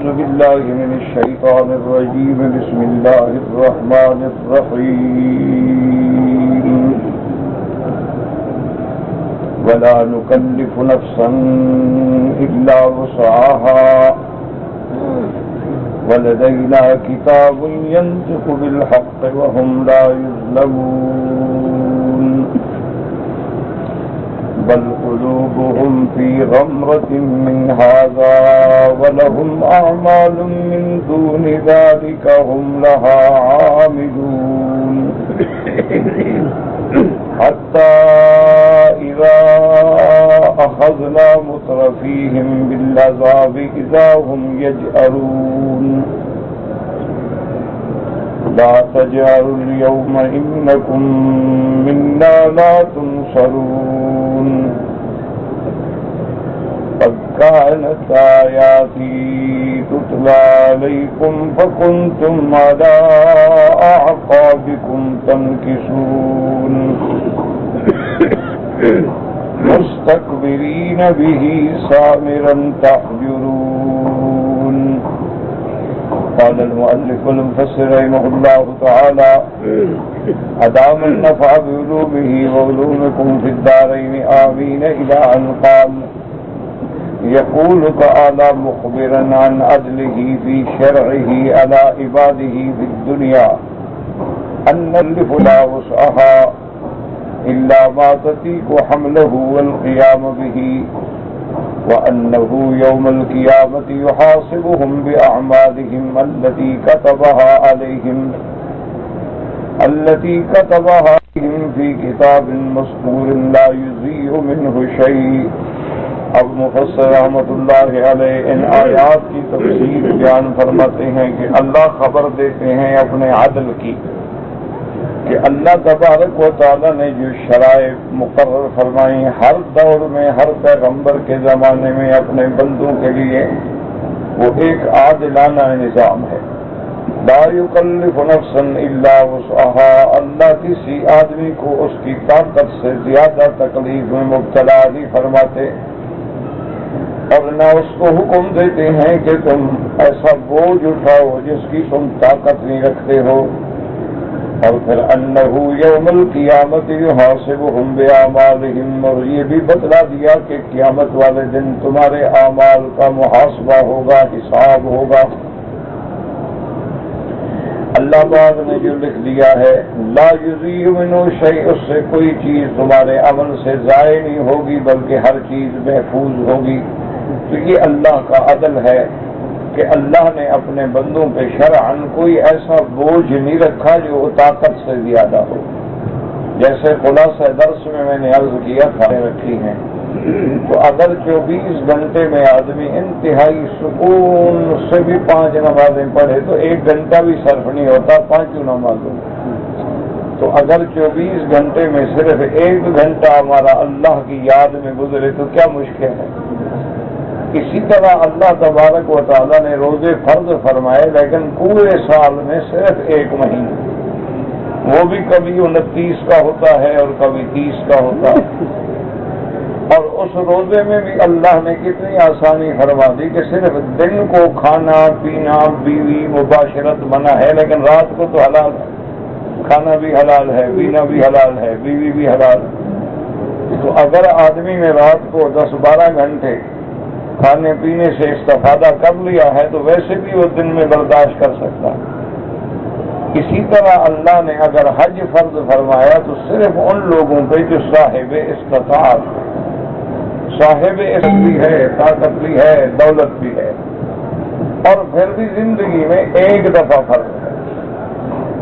أعوذ بالله من الشيطان الرجيم بسم الله الرحمن الرحيم ولا نكلف نفسا إلا وسعها ولدينا كتاب ينطق بالحق وهم لا يظلمون بل قلوبهم في غمرة من هذا ولهم أعمال من دون ذلك هم لها عاملون حتى إذا أخذنا مترفيهم بالعذاب إذا هم يجأرون لا تجأروا اليوم إنكم منا لا تنصرون قد كانت آياتي تتلى عليكم فكنتم على أعقابكم تنكصون مستكبرين به سامرا تحجرون. قال المؤلف المفسر رحمه الله تعالى أدام النفع بعلومه وعلومكم في الدارين آمين إلى أن قال يقول تعالى مخبرا عن عدله في شرعه على عباده في الدنيا أن الف لا وسعها إلا ما تطيق حمله والقيام به وأنه يوم القيامة يحاسبهم بأعمالهم التي كتبها عليهم في كتاب مسطور لا يضيع منه شيء. اب مفسر رحمۃ اللہ علیہ ان آیات کی تفسیر بیان فرماتے ہیں کہ اللہ خبر دیتے ہیں اپنے عدل کی کہ اللہ تبارک و تعالی نے جو شرائع مقرر فرمائی ہر دور میں ہر پیغمبر کے زمانے میں اپنے بندوں کے لیے وہ ایک عادلانہ نظام ہے. لا یکلف نفسا الا وسعها. اللہ کسی آدمی کو اس کی طاقت سے زیادہ تکلیف میں مبتلا نہیں فرماتے اور نہ اس کو حکم دیتے ہیں کہ تم ایسا بوجھ اٹھاؤ جس کی تم طاقت نہیں رکھتے ہو. اور پھر انہو یوم القیامت یحاسبہم بأعمالہم. اور یہ بھی بتلا دیا کہ قیامت والے دن تمہارے اعمال کا محاسبہ ہوگا، حساب ہوگا. اللہ پاک نے جو لکھ دیا ہے لا یضیع منہ شیء، اس سے کوئی چیز تمہارے عمل سے ضائع نہیں ہوگی بلکہ ہر چیز محفوظ ہوگی. تو یہ اللہ کا عدل ہے کہ اللہ نے اپنے بندوں پہ شرعاً کوئی ایسا بوجھ نہیں رکھا جو طاقت سے زیادہ ہو. جیسے خلاصہ درس میں نے عرض کیا تھا رکھی ہیں تو اگر 24 گھنٹے میں آدمی انتہائی سکون سے بھی 5 نمازیں پڑھے تو 1 گھنٹہ بھی صرف نہیں ہوتا 5 نمازوں. تو اگر 24 گھنٹے میں صرف 1 گھنٹہ ہمارا اللہ کی یاد میں گزرے تو کیا مشکل ہے. اسی طرح اللہ تبارک و تعالیٰ نے روزے فرض فرمائے لیکن پورے سال میں صرف 1 مہینہ، وہ بھی کبھی 29 کا ہوتا ہے اور کبھی 30 کا ہوتا ہے. اور اس روزے میں بھی اللہ نے کتنی آسانی فرما دی کہ صرف دن کو کھانا پینا بیوی مباشرت منع ہے لیکن رات کو تو حلال ہے. کھانا بھی حلال ہے، پینا بھی حلال ہے، بیوی بھی حلال ہے. تو اگر آدمی نے رات کو 10-12 گھنٹے کھانے پینے سے استفادہ کر لیا ہے تو ویسے بھی وہ دن میں برداشت کر سکتا ہے. اسی طرح اللہ نے اگر حج فرض فرمایا تو صرف ان لوگوں پہ جو صاحب استطاعت، صاحب علم بھی ہے، طاقت بھی ہے، دولت بھی ہے، اور پھر بھی زندگی میں 1 دفعہ فرض ہے.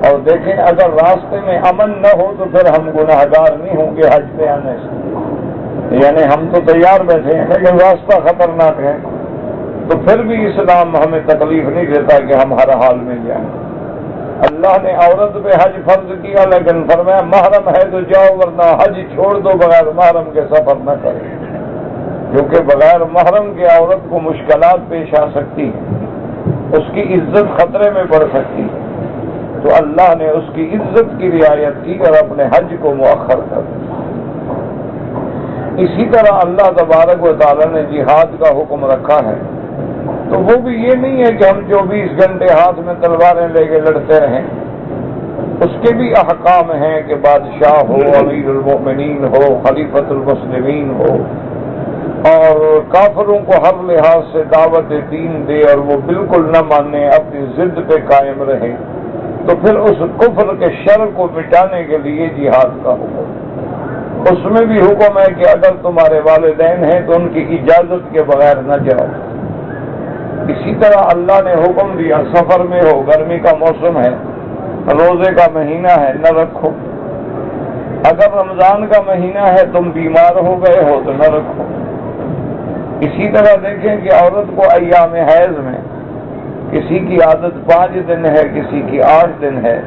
اور دیکھیں اگر راستے میں امن نہ ہو تو پھر ہم گناہگار نہیں ہوں گے حج پہ آنے سے. یعنی ہم تو تیار بیٹھے ہیں لیکن راستہ خطرناک ہے تو پھر بھی اسلام ہمیں تکلیف نہیں دیتا کہ ہم ہر حال میں جائیں. اللہ نے عورت پہ حج فرض کیا لیکن فرمایا محرم ہے تو جاؤ ورنہ حج چھوڑ دو، بغیر محرم کے سفر نہ کرے. کیونکہ بغیر محرم کی عورت کو مشکلات پیش آ سکتی ہیں، اس کی عزت خطرے میں پڑ سکتی ہے. تو اللہ نے اس کی عزت کی رعایت کی اور اپنے حج کو مؤخر کر دیا. اسی طرح اللہ تبارک و تعالی نے جہاد کا حکم رکھا ہے تو وہ بھی یہ نہیں ہے کہ ہم 24 گھنٹے ہاتھ میں تلواریں لے کے لڑتے رہیں، اس کے بھی احکام ہیں کہ بادشاہ ہو، امیر المؤمنین ہو، خلیفۃ المسلمین ہو، اور کافروں کو ہر لحاظ سے دعوت دین دے اور وہ بالکل نہ مانے، اپنی ضد پہ قائم رہے، تو پھر اس کفر کے شر کو مٹانے کے لیے جہاد کا حکم۔ اس میں بھی حکم ہے کہ اگر تمہارے والدین ہیں تو ان کی اجازت کے بغیر نہ جاؤ۔ اسی طرح اللہ نے حکم دیا سفر میں ہو، گرمی کا موسم ہے، روزے کا مہینہ ہے، نہ رکھو۔ اگر رمضان کا مہینہ ہے تم بیمار ہو گئے ہو تو نہ رکھو۔ اسی طرح دیکھیں کہ عورت کو ایام حیض میں کسی کی عادت 5 دن ہے، کسی کی 8 دن ہے،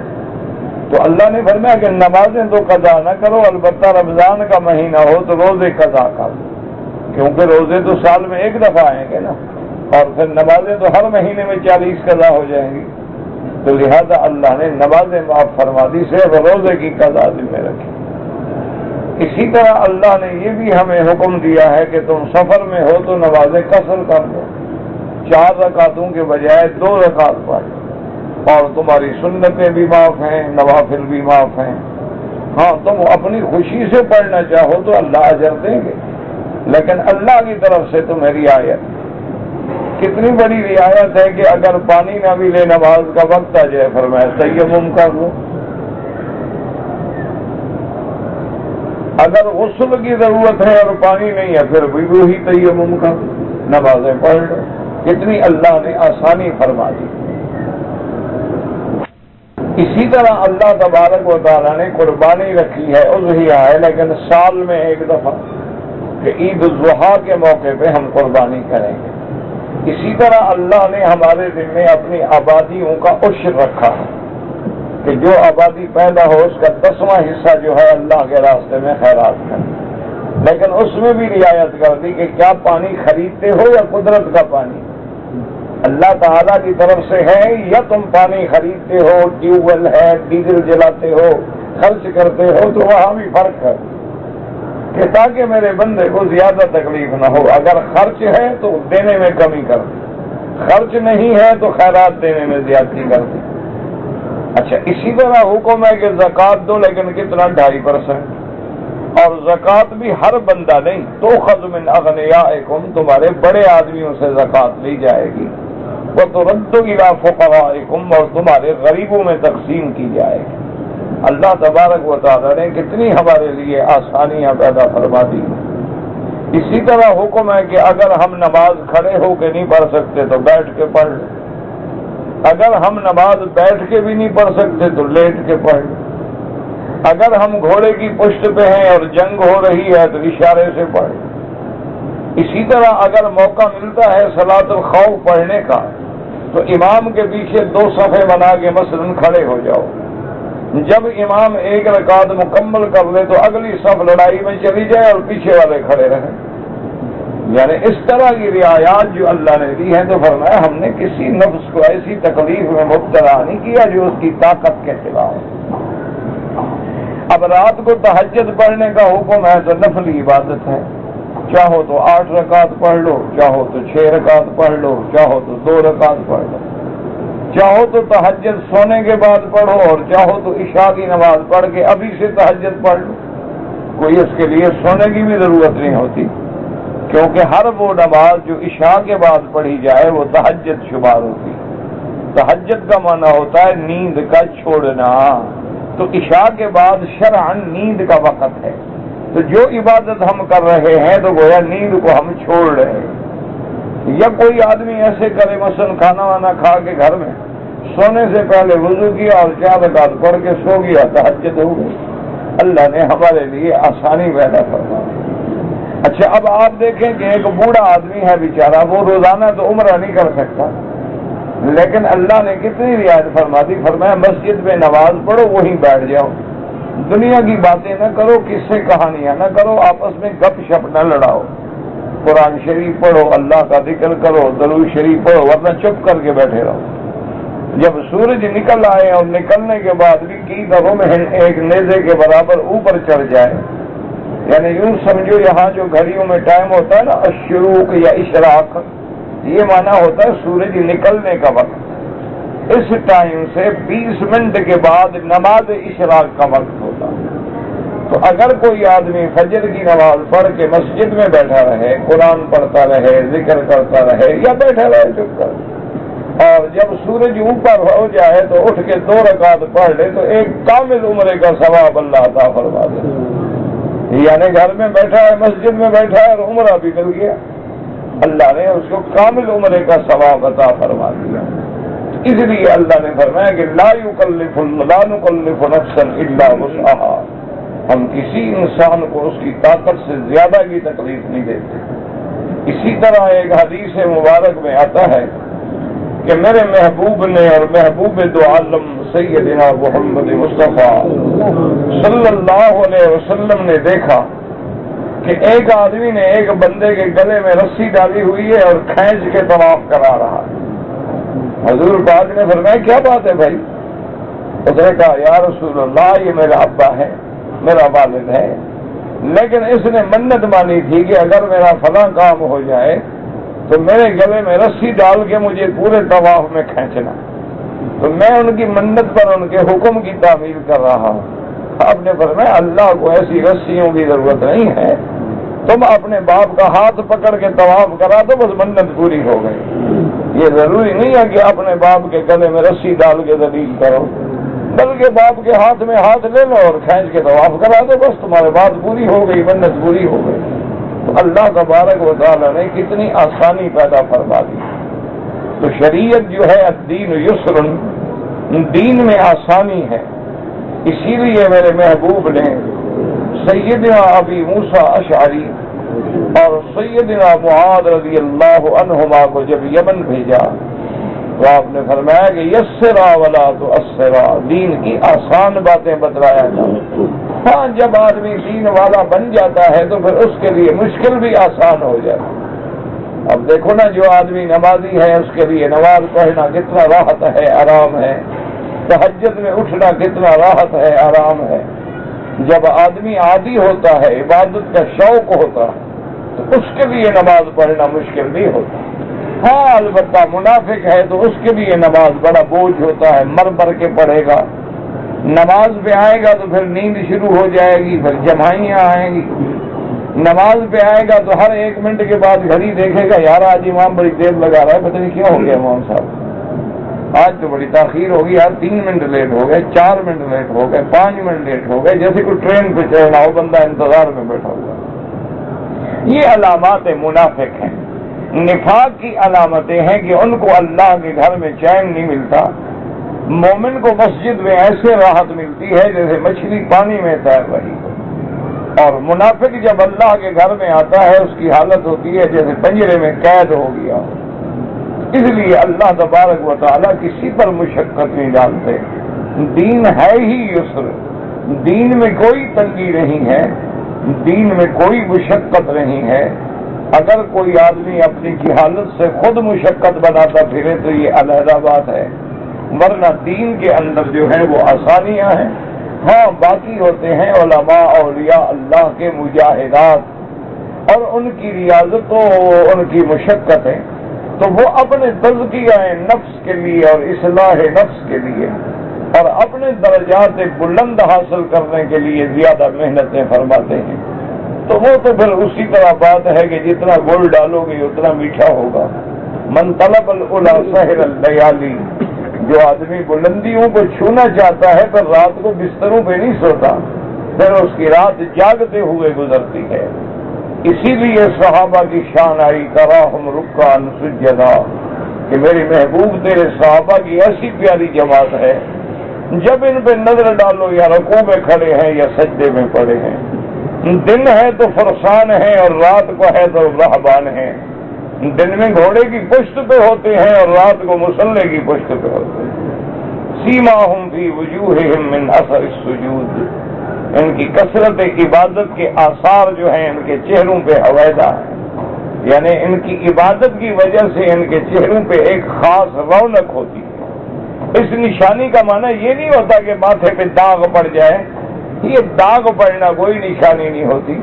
تو اللہ نے فرمایا کہ نمازیں تو قضا نہ کرو، البتہ رمضان کا مہینہ ہو تو روزے قضا کرو، کیونکہ روزے تو سال میں ایک دفعہ آئیں گے نا، اور پھر نمازیں تو ہر مہینے میں 40 قضا ہو جائیں گی، تو لہذا اللہ نے نمازیں معاف فرما دی، صرف روزے کی قضا ذمہ رکھی۔ اسی طرح اللہ نے یہ بھی ہمیں حکم دیا ہے کہ تم سفر میں ہو تو نمازیں قصر کر دو، 4 رکعتوں کے بجائے 2 رکعت پڑھ، اور تمہاری سنتیں بھی معاف ہیں، نوافل بھی معاف ہیں۔ ہاں تم اپنی خوشی سے پڑھنا چاہو تو اللہ اجر دیں گے، لیکن اللہ کی طرف سے تمہیں رعایت، کتنی بڑی رعایت ہے کہ اگر پانی نہ بھی لے نماز کا وقت آ جائے فرمایا تیمم کر لو، اگر غسل کی ضرورت ہے اور پانی نہیں ہے پھر بھی وہی تیمم کر نمازیں پڑھ لو، کتنی اللہ نے آسانی فرما دی۔ اسی طرح اللہ تبارک و تعالیٰ نے قربانی رکھی ہے، اضحیہ ہے لیکن سال میں ایک دفعہ، کہ عید الاضحیٰ کے موقع پہ ہم قربانی کریں گے۔ اسی طرح اللہ نے ہمارے دل میں اپنی آبادیوں کا عشر رکھا ہے کہ جو آبادی پیدا ہو اس کا 10واں حصہ جو ہے اللہ کے راستے میں خیرات کریں، لیکن اس میں بھی رعایت کر دی کہ کیا پانی خریدتے ہو یا قدرت کا پانی اللہ تعالیٰ کی طرف سے ہے، یا تم پانی خریدتے ہو، ٹیوب ویل ہے، ڈیزل جلاتے ہو، خرچ کرتے ہو، تو وہاں بھی فرق ہے کہ تاکہ میرے بندے کو زیادہ تکلیف نہ ہو، اگر خرچ ہے تو دینے میں کمی کر دے، خرچ نہیں ہے تو خیرات دینے میں زیادتی کر دے۔ اچھا اسی طرح حکم ہے کہ زکوٰۃ دو، لیکن کتنا 2.5%، اور زکوٰۃ بھی ہر بندہ نہیں، تو خذ من اغنیائکم، تمہارے بڑے آدمیوں سے زکوٰۃ لی جائے گی، وترد الی فقرائکم، اور تمہارے غریبوں میں تقسیم کی جائے گی۔ اللہ تبارک و تعالیٰ نے کتنی ہمارے لیے آسانیاں پیدا فرما دی۔ اسی طرح حکم ہے کہ اگر ہم نماز کھڑے ہو کے نہیں پڑھ سکتے تو بیٹھ کے پڑھ لیں، اگر ہم نماز بیٹھ کے بھی نہیں پڑھ سکتے تو لیٹ کے پڑھ لیں، اگر ہم گھوڑے کی پشت پہ ہیں اور جنگ ہو رہی ہے تو اشارے سے پڑھ لیں۔ اسی طرح اگر موقع ملتا ہے صلاۃ الخوف پڑھنے کا تو امام کے پیچھے 2 صفیں بنا کے مثلا کھڑے ہو جاؤ، جب امام 1 رکعت مکمل کر لے تو اگلی صف لڑائی میں چلی جائے اور پیچھے والے کھڑے رہیں، یعنی اس طرح کی رعایات جو اللہ نے دی ہیں، تو فرمایا ہم نے کسی نفس کو ایسی تکلیف میں مبتلا نہیں کیا جو اس کی طاقت کے خلاف۔ اب رات کو تہجد پڑھنے کا حکم ہے تو نفلی عبادت ہے، چاہو تو 8 رکعت پڑھ لو، چاہو تو 6 رکعت پڑھ لو، چاہو تو 2 رکعت پڑھ لو، چاہو تو تہجد سونے کے بعد پڑھو، اور چاہو تو عشاء کی نماز پڑھ کے ابھی سے تہجد پڑھ لو، کوئی اس کے لیے سونے کی بھی ضرورت نہیں ہوتی، کیونکہ ہر وہ نماز جو عشاء کے بعد پڑھی جائے وہ تہجد شمار ہوتی ہے۔ تہجد کا معنی ہوتا ہے نیند کا چھوڑنا، تو عشاء کے بعد شرعاً نیند کا وقت ہے، تو جو عبادت ہم کر رہے ہیں تو گویا نیند کو ہم چھوڑ رہے ہیں۔ یا کوئی آدمی ایسے کرے مثلا کھانا وانا کھا کے گھر میں سونے سے پہلے وضو کیا اور 4 رکعت پڑھ کے سو گیا، تہجد ہو گئی۔ اللہ نے ہمارے لیے آسانی پیدا فرمائی۔ اچھا اب آپ دیکھیں کہ ایک بوڑھا آدمی ہے بیچارہ، وہ روزانہ تو عمرہ نہیں کر سکتا، لیکن اللہ نے کتنی رعایت فرما دی، فرمایا مسجد میں نماز پڑھو وہیں بیٹھ جاؤ، دنیا کی باتیں نہ کرو، قصے کہانیاں نہ کرو، آپس میں گپ شپ نہ لڑاؤ، قرآن شریف پڑھو، اللہ کا ذکر کرو، درود شریف پڑھو، ورنہ چپ کر کے بیٹھے رہو۔ جب سورج نکل آئے اور نکلنے کے بعد بھی کی رمح ایک نیزے کے برابر اوپر چڑھ جائے، یعنی یوں سمجھو یہاں جو گھڑیوں میں ٹائم ہوتا ہے نا الشروق یا اشراق، یہ معنی ہوتا ہے سورج نکلنے کا وقت، اس ٹائم سے 20 منٹ کے بعد نماز اشراق کا وقت ہوتا ہے۔ تو اگر کوئی آدمی فجر کی نماز پڑھ کے مسجد میں بیٹھا رہے، قرآن پڑھتا رہے، ذکر کرتا رہے یا بیٹھا رہے چپ کر، اور جب سورج اوپر ہو جائے تو اٹھ کے 2 رکعت پڑھ لے تو ایک کامل عمرے کا ثواب اللہ عطا فرما دے۔ یعنی گھر میں بیٹھا ہے، مسجد میں بیٹھا ہے اور عمرہ بھی مل گیا، اللہ نے اس کو کامل عمرے کا ثواب عطا فرما دیا۔ اس لیے اللہ نے فرمایا کہ لا نکلف نفسا الا وسعها، ہم کسی انسان کو اس کی طاقت سے زیادہ کی تکلیف نہیں دیتے۔ اسی طرح ایک حدیث مبارک میں آتا ہے کہ میرے محبوب نے اور محبوب دو عالم سیدنا محمد مصطفیٰ صلی اللہ علیہ وسلم نے دیکھا کہ ایک آدمی نے ایک بندے کے گلے میں رسی ڈالی ہوئی ہے اور کھینچ کے طواف کرا رہا ہے۔ حضور پاک نے فرمایا کیا بات ہے بھائی؟ اس نے کہا یا رسول اللہ یہ میرا ابا ہے، میرا والد ہے، لیکن اس نے منت مانی تھی کہ اگر میرا فلاں کام ہو جائے تو میرے گلے میں رسی ڈال کے مجھے پورے طواف میں کھینچنا، تو میں ان کی منت پر ان کے حکم کی تعمیل کر رہا ہوں۔ آپ نے فرمایا اللہ کو ایسی رسیوں کی ضرورت نہیں ہے، تم اپنے باپ کا ہاتھ پکڑ کے طواف کرا دو بس منت پوری ہو گئی۔ یہ ضروری نہیں ہے کہ اپنے باپ کے گلے میں رسی ڈال کے ذلیل کرو، بلکہ باپ کے ہاتھ میں ہاتھ لے لو اور کھینچ کے طواف کرا دو، بس تمہارے بات پوری ہو گئی، منت پوری ہو گئی۔ تو اللہ تبارک و تعالیٰ نے کتنی آسانی پیدا فرما دی۔ تو شریعت جو ہے الدین یسر، دین میں آسانی ہے، اسی لیے میرے محبوب نے سیدنا ابی موسیٰ اشعری اور سیدنا معاذ رضی اللہ عنہما کو جب یمن بھیجا تو آپ نے فرمایا کہ یسرا ولا تؤثرا، دین کی آسان باتیں بتلایا جاؤ۔ ہاں جب آدمی دین والا بن جاتا ہے تو پھر اس کے لیے مشکل بھی آسان ہو جاتا ہے۔ اب دیکھو نا، جو آدمی نمازی ہے اس کے لیے نماز پڑھنا کتنا راحت ہے، آرام ہے، تہجد میں اٹھنا کتنا راحت ہے، آرام ہے۔ جب آدمی عادی ہوتا ہے، عبادت کا شوق ہوتا ہے، تو اس کے لیے نماز پڑھنا مشکل نہیں ہوتا۔ ہاں البتہ منافق ہے تو اس کے لیے نماز بڑا بوجھ ہوتا ہے، مر مر کے پڑھے گا، نماز پہ آئے گا تو پھر نیند شروع ہو جائے گی، پھر جمائیاں آئیں گی، نماز پہ آئے گا تو ہر 1 منٹ کے بعد گھڑی دیکھے گا، یار آج امام بڑی دیر لگا رہا ہے، پتہ نہیں کیا ہو گیا امام صاحب، آج تو بڑی تاخیر ہوگی، یار 3 منٹ لیٹ ہو گئے، 4 منٹ لیٹ ہو گئے، 5 منٹ لیٹ ہو گئے، جیسے کوئی ٹرین پہ چڑھنا ہو، بندہ انتظار میں بیٹھا ہوا۔ یہ علامات منافق ہیں۔ نفاق کی علامتیں ہیں کہ ان کو اللہ کے گھر میں چین نہیں ملتا۔ مومن کو مسجد میں ایسے راحت ملتی ہے جیسے مچھلی پانی میں تیر رہی ہو، اور منافق جب اللہ کے گھر میں آتا ہے اس کی حالت ہوتی ہے جیسے پنجرے میں قید ہو گیا۔ اس لیے اللہ تبارک و تعالیٰ کسی پر مشقت نہیں ڈالتے، دین ہے ہی یسر، دین میں کوئی تنگی نہیں ہے، دین میں کوئی مشقت نہیں ہے۔ اگر کوئی آدمی اپنی جہالت سے خود مشقت بناتا پھرے تو یہ علیحدہ بات ہے، ورنہ دین کے اندر جو ہے وہ آسانیاں ہیں۔ ہاں باقی ہوتے ہیں علماء اولیاء اللہ کے مجاہدات اور ان کی ریاضتوں، ان کی مشقتیں، تو وہ اپنے تزکیہ نفس کے لیے اور اصلاح نفس کے لیے اور اپنے درجات بلند حاصل کرنے کے لیے زیادہ محنتیں فرماتے ہیں۔ تو وہ تو پھر اسی طرح بات ہے کہ جتنا گل ڈالو گے اتنا میٹھا ہوگا۔ من طلب العلا سحر اللیالی، جو آدمی بلندیوں کو چھونا چاہتا ہے تو رات کو بستروں پہ نہیں سوتا، پھر اس کی رات جاگتے ہوئے گزرتی ہے۔ اسی لیے صحابہ کی شان آئی تراہم رکعا سجدا، کہ میری محبوب تیرے صحابہ کی ایسی پیاری جماعت ہے، جب ان پہ نظر ڈالو یا رکوع میں کھڑے ہیں یا سجدے میں پڑے ہیں، دن ہے تو فرسان ہیں اور رات کو ہے تو رہبان ہیں، دن میں گھوڑے کی پشت پہ ہوتے ہیں اور رات کو مسلح کی پشت پہ ہوتے ہیں۔ سیماہم فی وجوہہم من اثر السجود، ان کی کثرت عبادت کے آثار جو ہیں ان کے چہروں پہ عویدہ ہے، یعنی ان کی عبادت کی وجہ سے ان کے چہروں پہ ایک خاص رونق ہوتی ہے۔ اس نشانی کا معنی یہ نہیں ہوتا کہ ماتھے پہ داغ پڑ جائے، یہ داغ پڑنا کوئی نشانی نہیں ہوتی،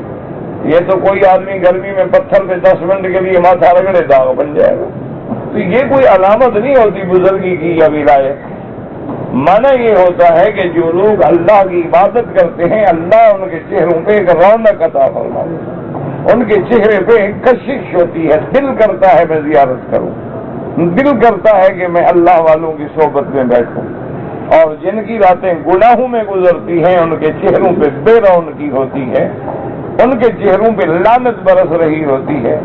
یہ تو کوئی آدمی گرمی میں پتھر پہ 10 منٹ کے لیے ماتھا رگڑے داغ بن جائے گا، تو یہ کوئی علامت نہیں ہوتی بزرگی کی یا ولایت. معنی یہ ہوتا ہے کہ جو لوگ اللہ کی عبادت کرتے ہیں اللہ ان کے چہروں پہ ایک رونق عطا فرماتا ہے، ان کے چہرے پہ ایک کشش ہوتی ہے، دل کرتا ہے میں زیارت کروں، دل کرتا ہے کہ میں اللہ والوں کی صحبت میں بیٹھوں. اور جن کی راتیں گناہوں میں گزرتی ہیں ان کے چہروں پہ بے رونقی ہوتی ہے، ان کے چہروں پہ لعنت برس رہی ہوتی ہے.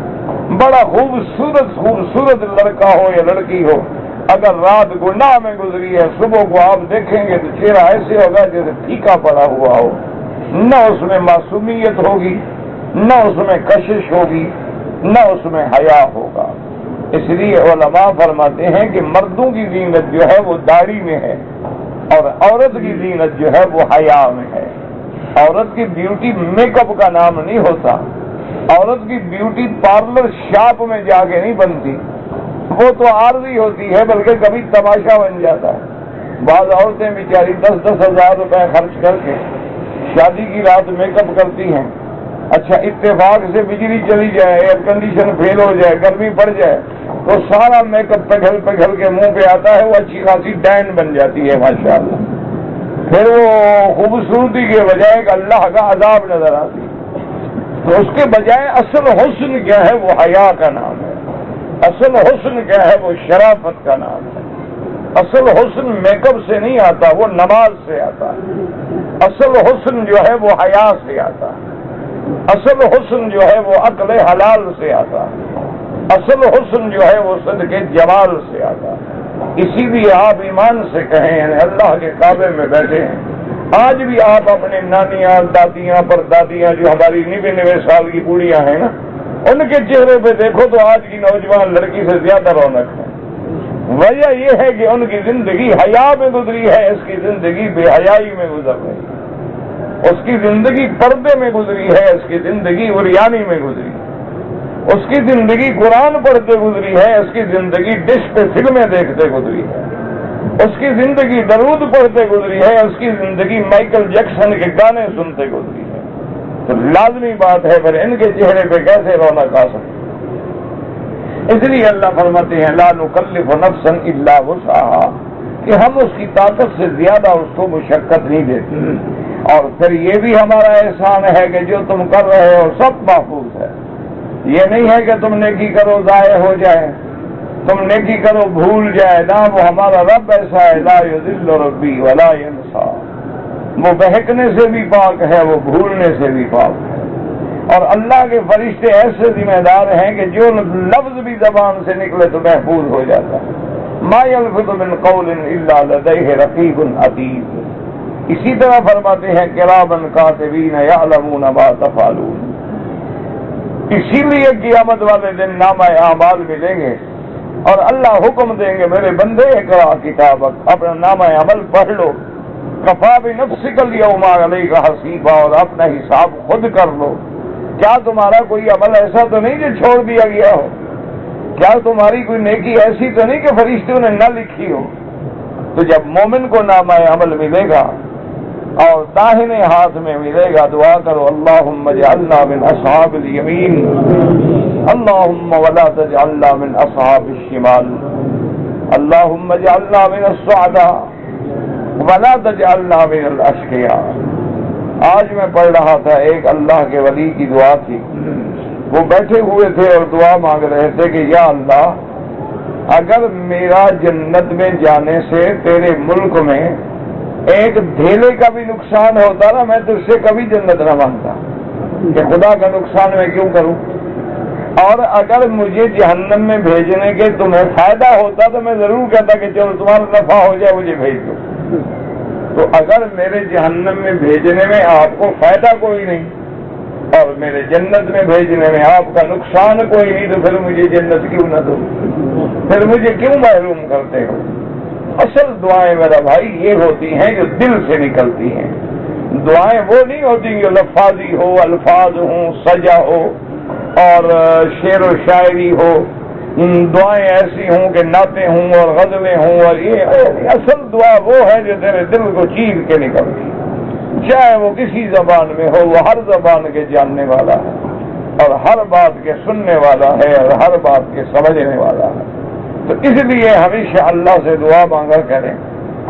بڑا خوبصورت لڑکا ہو یا لڑکی ہو، اگر رات گناہ میں گزری ہے صبح کو آپ دیکھیں گے تو چہرہ ایسے ہوگا جیسے پھیکا پڑا ہوا ہو، نہ اس میں معصومیت ہوگی، نہ اس میں کشش ہوگی، نہ اس میں حیا ہوگا. اس لیے علماء فرماتے ہیں کہ مردوں کی زینت جو ہے وہ داڑھی میں ہے اور عورت کی زینت جو ہے وہ حیا میں ہے. عورت کی بیوٹی میک اپ کا نام نہیں ہوتا، عورت کی بیوٹی پارلر شاپ میں جا کے نہیں بنتی، وہ تو عارضی ہوتی ہے بلکہ کبھی تماشا بن جاتا ہے. بعض عورتیں بیچاری 10-10 ہزار روپے خرچ کر کے شادی کی رات میک اپ کرتی ہیں. اچھا اتفاق سے بجلی چلی جائے، ایئر کنڈیشن فیل ہو جائے، گرمی پڑ جائے تو سارا میک اپ پگھل کے منہ پہ آتا ہے، وہ اچھی خاصی ڈین بن جاتی ہے ماشاءاللہ. پھر وہ خوبصورتی کے بجائے کہ اللہ کا عذاب نظر آتی ہے. تو اس کے بجائے اصل حسن کیا ہے وہ حیا کا نام ہے، اصل حسن کیا ہے وہ شرافت کا نام ہے. اصل حسن میک اپ سے نہیں آتا، وہ نماز سے آتا ہے. اصل حسن جو ہے وہ حیا سے آتا ہے. اصل حسن جو ہے وہ عقل حلال سے آتا ہے. اصل حسن جو ہے وہ صدقے جمال سے آتا ہے. اسی لیے آپ ایمان سے کہیں یعنی اللہ کے کعبے میں بیٹھے ہیں، آج بھی آپ اپنے نانیاں دادیاں پر دادیاں جو ہماری 90 سال کی بوڑھیاں ہیں نا، ان کے چہرے پہ دیکھو تو آج کی نوجوان لڑکی سے زیادہ رونق ہے. وجہ یہ ہے کہ ان کی زندگی حیا میں گزری ہے، اس کی زندگی بے حیائی میں گزر رہی ہے. اس کی زندگی پردے میں گزری ہے، اس کی زندگی عریانی میں گزری ہے. اس کی زندگی قرآن پڑھتے گزری ہے، اس کی زندگی ڈش پہ فلمیں دیکھتے گزری ہے. اس کی زندگی درود پڑھتے گزری ہے، اس کی زندگی مائیکل جیکسن کے گانے سنتے گزری ہے. تو لازمی بات ہے پھر ان کے چہرے پہ کیسے رونق آ سکتی. اس لیے اللہ فرماتے ہیں لا نکلف نفسا الا وسعها، کہ ہم اس کی طاقت سے زیادہ اس کو مشقت نہیں دیتے. اور پھر یہ بھی ہمارا احسان ہے کہ جو تم کر رہے ہو سب محفوظ ہے. یہ نہیں ہے کہ تم نیکی کرو ضائع ہو جائے، تم نیکی کرو بھول جائے، نہ وہ ہمارا رب ایسا ہے لا یضل ربی ولا ینسا، وہ بہکنے سے بھی پاک ہے، وہ بھولنے سے بھی پاک ہے. اور اللہ کے فرشتے ایسے ذمہ دار ہیں کہ جو لفظ بھی زبان سے نکلے تو محفوظ ہو جاتا ہے. ما یلفظ من قول الا لدیہ رقیب عتید. اسی طرح فرماتے ہیں کراما کاتبین یعلمون ما تفعلون. اسی لیے قیامت والے دن نامہ اعمال ملیں گے اور اللہ حکم دیں گے میرے بندے اقرا کتابک، اپنا نامہ عمل پڑھ لو. کفا بنفسک الیوم علیک حسیبا، اور اپنا حساب خود کر لو. کیا تمہارا کوئی عمل ایسا تو نہیں جو چھوڑ دیا گیا ہو؟ کیا تمہاری کوئی نیکی ایسی تو نہیں کہ فرشتوں نے نہ لکھی ہو؟ تو جب مومن کو نامہ عمل ملے گا اور داہنے ہاتھ میں ملے گا دعا کرو اللہم اجعلنا من اصحاب الیمین اللہم ولا تجعلنا من اصحاب الشمال اللہم اجعلنا من السعداء ولا تجعلنا من الاشقیاء. آج میں پڑھ رہا تھا ایک اللہ کے ولی کی دعا تھی. وہ بیٹھے ہوئے تھے اور دعا مانگ رہے تھے کہ یا اللہ اگر میرا جنت میں جانے سے تیرے ملک میں ایک دھیلے کا بھی نقصان ہوتا نا میں تجھ سے کبھی جنت نہ مانگتا کہ خدا کا نقصان میں کیوں کروں. اور اگر مجھے جہنم میں بھیجنے کے تمہیں فائدہ ہوتا تو میں ضرور کہتا کہ چلو تمہارا نفع ہو جائے مجھے بھیج دو. تو اگر میرے جہنم میں بھیجنے میں آپ کو فائدہ کوئی نہیں اور میرے جنت میں بھیجنے میں آپ کا نقصان کوئی نہیں تو پھر مجھے جنت کیوں نہ دو، پھر مجھے کیوں محروم کرتے ہو. اصل دعائیں میرا بھائی یہ ہوتی ہیں جو دل سے نکلتی ہیں. دعائیں وہ نہیں ہوتی جو لفاظی ہو، الفاظ ہوں، سجا ہو اور شعر و شاعری ہو. دعائیں ایسی ہوں کہ نعتیں ہوں اور غزلیں ہوں. اور یہ اصل دعا وہ ہے جو تیرے دل کو چیر کے نکلتی، چاہے وہ کسی زبان میں ہو. وہ ہر زبان کے جاننے والا ہے اور ہر بات کے سننے والا ہے اور ہر بات کے سمجھنے والا ہے. تو اس لیے ہمیشہ اللہ سے دعا مانگا کریں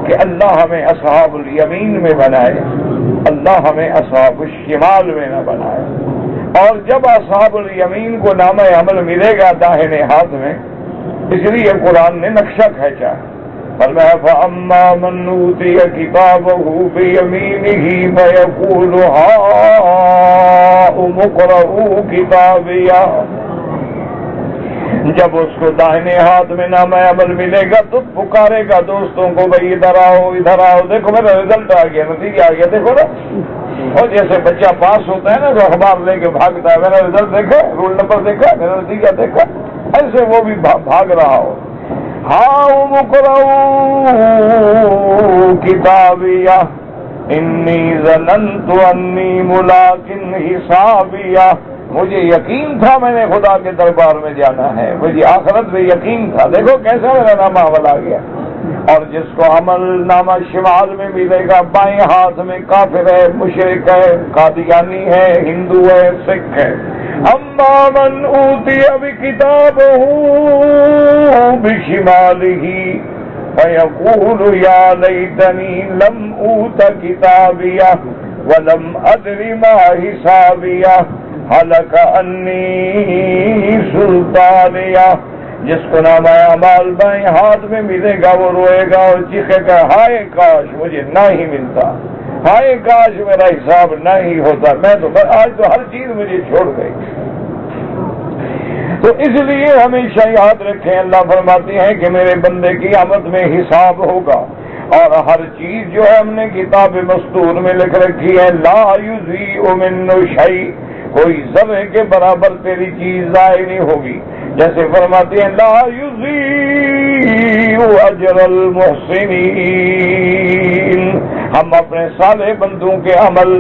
کہ اللہ ہمیں اصحاب الیمین میں بنائے، اللہ ہمیں اصحاب الشمال میں نہ بنائے۔ اور جب اصحاب الیمین کو نامہ عمل ملے گا داہنے ہاتھ میں، اس لیے قرآن نے نقشہ کھینچا، فرمایا فَأَمَّا مَنْ أُوتِيَ كِتَابَهُ بِيَمِينِهِ فَيَقُولُ هَاؤُمُ اقْرَءُوا كِتَابِيَهْ، جب اس کو داہنے ہاتھ میں نامہ عمل ملے گا تو پکارے گا دوستوں کو، بھائی ادھر آؤ ادھر آؤ، دیکھو میرا رزلٹ آ گیا، نتیجہ آ گیا، دیکھو نا۔ اور جیسے بچہ پاس ہوتا ہے نا تو اخبار لے کے بھاگتا ہے، میرا رزلٹ دیکھا، رول نمبر دیکھا، میرا نتیجہ دیکھا، ایسے وہ بھی بھاگ رہا ہو۔ ہاؤم اقرؤوا کتابیہ انی ظننت انی ملاق حسابیہ، مجھے یقین تھا میں نے خدا کے دربار میں جانا ہے، مجھے آخرت میں یقین تھا، دیکھو کیسا میرا نامہ عمل آ گیا۔ اور جس کو عمل نامہ شمال میں ملے گا، بائیں ہاتھ میں کافر ہے، مشرک ہے، قادیانی ہے، ہندو ہے، سکھ ہے۔ اما من اوتی بکتابہ بشمالہ فیقول یا لیتنی لم اوت کتابیہ ولم ادر ما حسابیہ ہلک انی سلطانیہ، جس کو نامہ اعمال بائیں ہاتھ میں ملے گا وہ روئے گا اور چیخے گا، ہائے کاش مجھے نہ ہی ملتا، ہائے کاش میرا حساب نہ ہی ہوتا، میں تو آج تو ہر چیز مجھے چھوڑ گئی۔ تو اس لیے ہمیشہ یاد رکھیں، اللہ فرماتے ہیں کہ میرے بندے کی آمد میں حساب ہوگا، اور ہر چیز جو ہے ہم نے کتاب مستور میں لکھ رکھی ہے، لا یضیع منہ شیء، کوئی ذرے کے برابر تیری چیز ضائع نہیں ہوگی۔ جیسے فرماتے ہیں لا یضیع اجر المحسنین، ہم اپنے صالح بندوں کے عمل،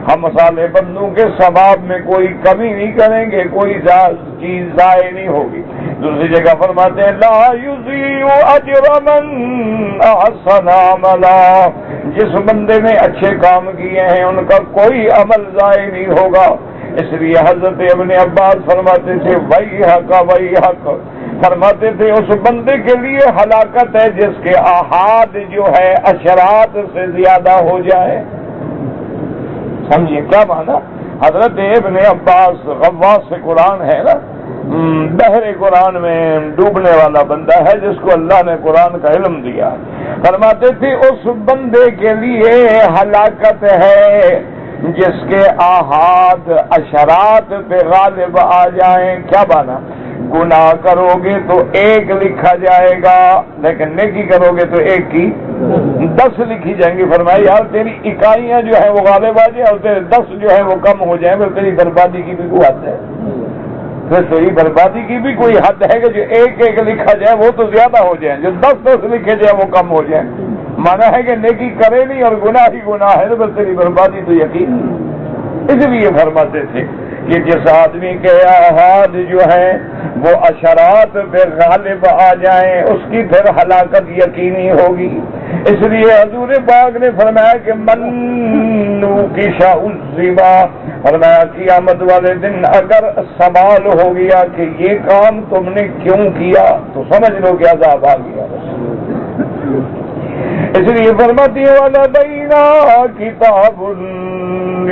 ہم صالح بندوں کے ثواب میں کوئی کمی نہیں کریں گے، کوئی چیز ضائع نہیں ہوگی۔ دوسری جگہ فرماتے ہیں لا یضیع اجر من احسن عملا، جس بندے نے اچھے کام کیے ہیں ان کا کوئی عمل ضائع نہیں ہوگا۔ اس لیے حضرت ابن عباس فرماتے تھے ویحک ویحک، فرماتے تھے اس بندے کے لیے ہلاکت ہے جس کے احاد جو ہے اشرات سے زیادہ ہو جائے۔ سمجھیے کیا مانا؟ حضرت ابن عباس غواص سے قرآن ہے نا، بحر قرآن میں ڈوبنے والا بندہ ہے جس کو اللہ نے قرآن کا علم دیا، فرماتے تھے اس بندے کے لیے ہلاکت ہے جس کے آحاد اشرات پہ غالب آ جائیں۔ کیا بانا؟ گناہ کرو گے تو 1 لکھا جائے گا، لیکن نیکی کرو گے تو 1 کی 10 لکھی جائیں گی۔ فرمایا یار تیری اکائیاں جو ہیں وہ غالب آ جائیں اور تیرے 10 جو ہیں وہ کم ہو جائیں، پھر تیری بربادی کی بھی کوئی حد ہے، پھر تیری بربادی کی بھی کوئی حد ہے کہ جو 1 لکھا جائے وہ تو زیادہ ہو جائیں، جو 10 لکھے جائیں وہ کم ہو جائیں۔ مانا ہے کہ نیکی کرے نہیں اور گناہ ہی گناہ ہے تو بس تیری بربادی تو یقین۔ اس لیے فرماتے تھے کہ جس آدمی کے احاد جو ہیں وہ اشرات پہ غالب آ جائیں اس کی پھر ہلاکت یقینی ہوگی۔ اس لیے حضور پاک نے فرمایا کہ منو کی شاء، فرمایا قیامت والے دن اگر سوال ہو گیا کہ یہ کام تم نے کیوں کیا تو سمجھ لو کہ عذاب آ گیا۔ اس لیے فرماتی ہے وَلَدَيْنَا كِتَابٌ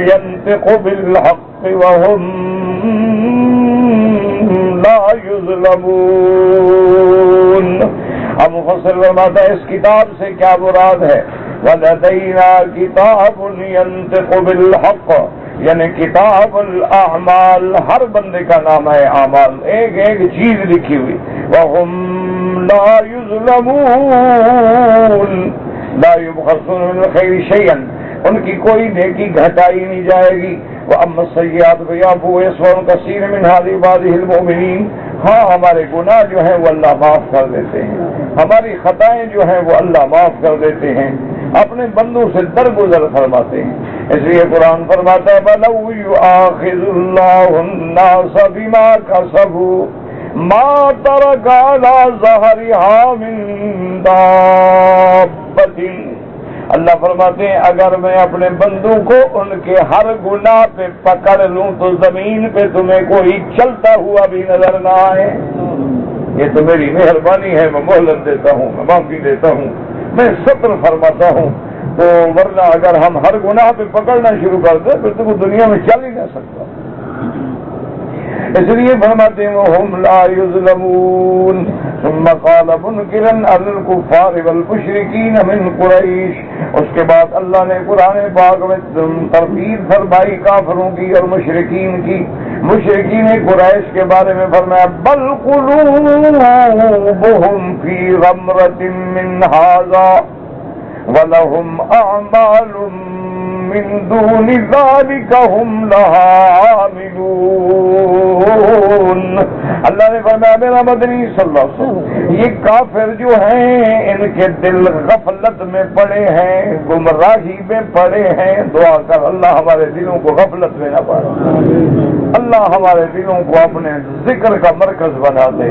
يَنطِقُ بِالْحَقِّ وَهُمْ لَا يُظْلَمُونَ۔ اب مفسر فرماتا ہے اس کتاب سے کیا مراد ہے؟ وَلَدَيْنَا كِتَابٌ يَنطِقُ بِالْحَقِّ، یعنی کتاب الاعمال، ہر بندے کا نام ہے اعمال، ایک چیز لکھی ہوئی، وَهُمْ لَا يُظْلَمُونَ لا يبخسون من الخير شيئا، ان کی کوئی نیکی گھٹائی نہیں جائے گی۔ وَأَمَّا السَّيِّئَاتُ فَيَعْفُو وَيَصْفَحُ كَثِيرٌ مِنْ هَذِهِ عِبَادِهِ الْمُؤْمِنِينَ، ہاں ہمارے گناہ جو ہیں وہ اللہ معاف کر دیتے ہیں، ہماری خطائیں جو ہیں وہ اللہ معاف کر دیتے ہیں، اپنے بندوں سے درگزر فرماتے ہیں۔ اس لیے قرآن فرماتا ہے وَلَوْ يُؤَاخِذُ اللَّهُ النَّاسَ بِمَا كَسَبُوا مَا تَرَكَ عَلَى ظَهْرِهَا مِن دَابَّةٍ، اللہ فرماتے ہیں اگر میں اپنے بندوں کو ان کے ہر گناہ پہ پکڑ لوں تو زمین پہ تمہیں کوئی چلتا ہوا بھی نظر نہ آئے۔ یہ تو میری مہربانی ہے، میں مہلت دیتا ہوں، میں معافی دیتا ہوں، میں ستر فرماتا ہوں، تو ورنہ اگر ہم ہر گناہ پہ پکڑنا شروع کر دیں پھر تو وہ دنیا میں چل ہی نہ سکتا۔ اس لیے فرماتے ہیں وَهُمْ لَا يُظْلَمُونَ ثم قال منکرا علی الکفار والمشرکین من قریش۔ اس کے بعد اللہ نے قرآن پاک میں ترغیب فرمائی کافروں کی اور مشرکین کی۔ مشرکین قریش کے بارے میں فرمایا بل قلوبهم فی غمرۃ من ھذا وَلَهُمْ أَعْمَالٌ مِّن دُونِ ذَلِكَ هُمْ لَهَا عَامِلُونَ۔ اللہ نے فرمایا میرا مدنی صلی اللہ علیہ وسلم یہ کافر جو ہیں ان کے دل غفلت میں پڑے ہیں، گمراہی میں پڑے ہیں۔ دعا کر اللہ ہمارے دلوں کو غفلت میں نہ پڑے، اللہ ہمارے دلوں کو اپنے ذکر کا مرکز بنا دے،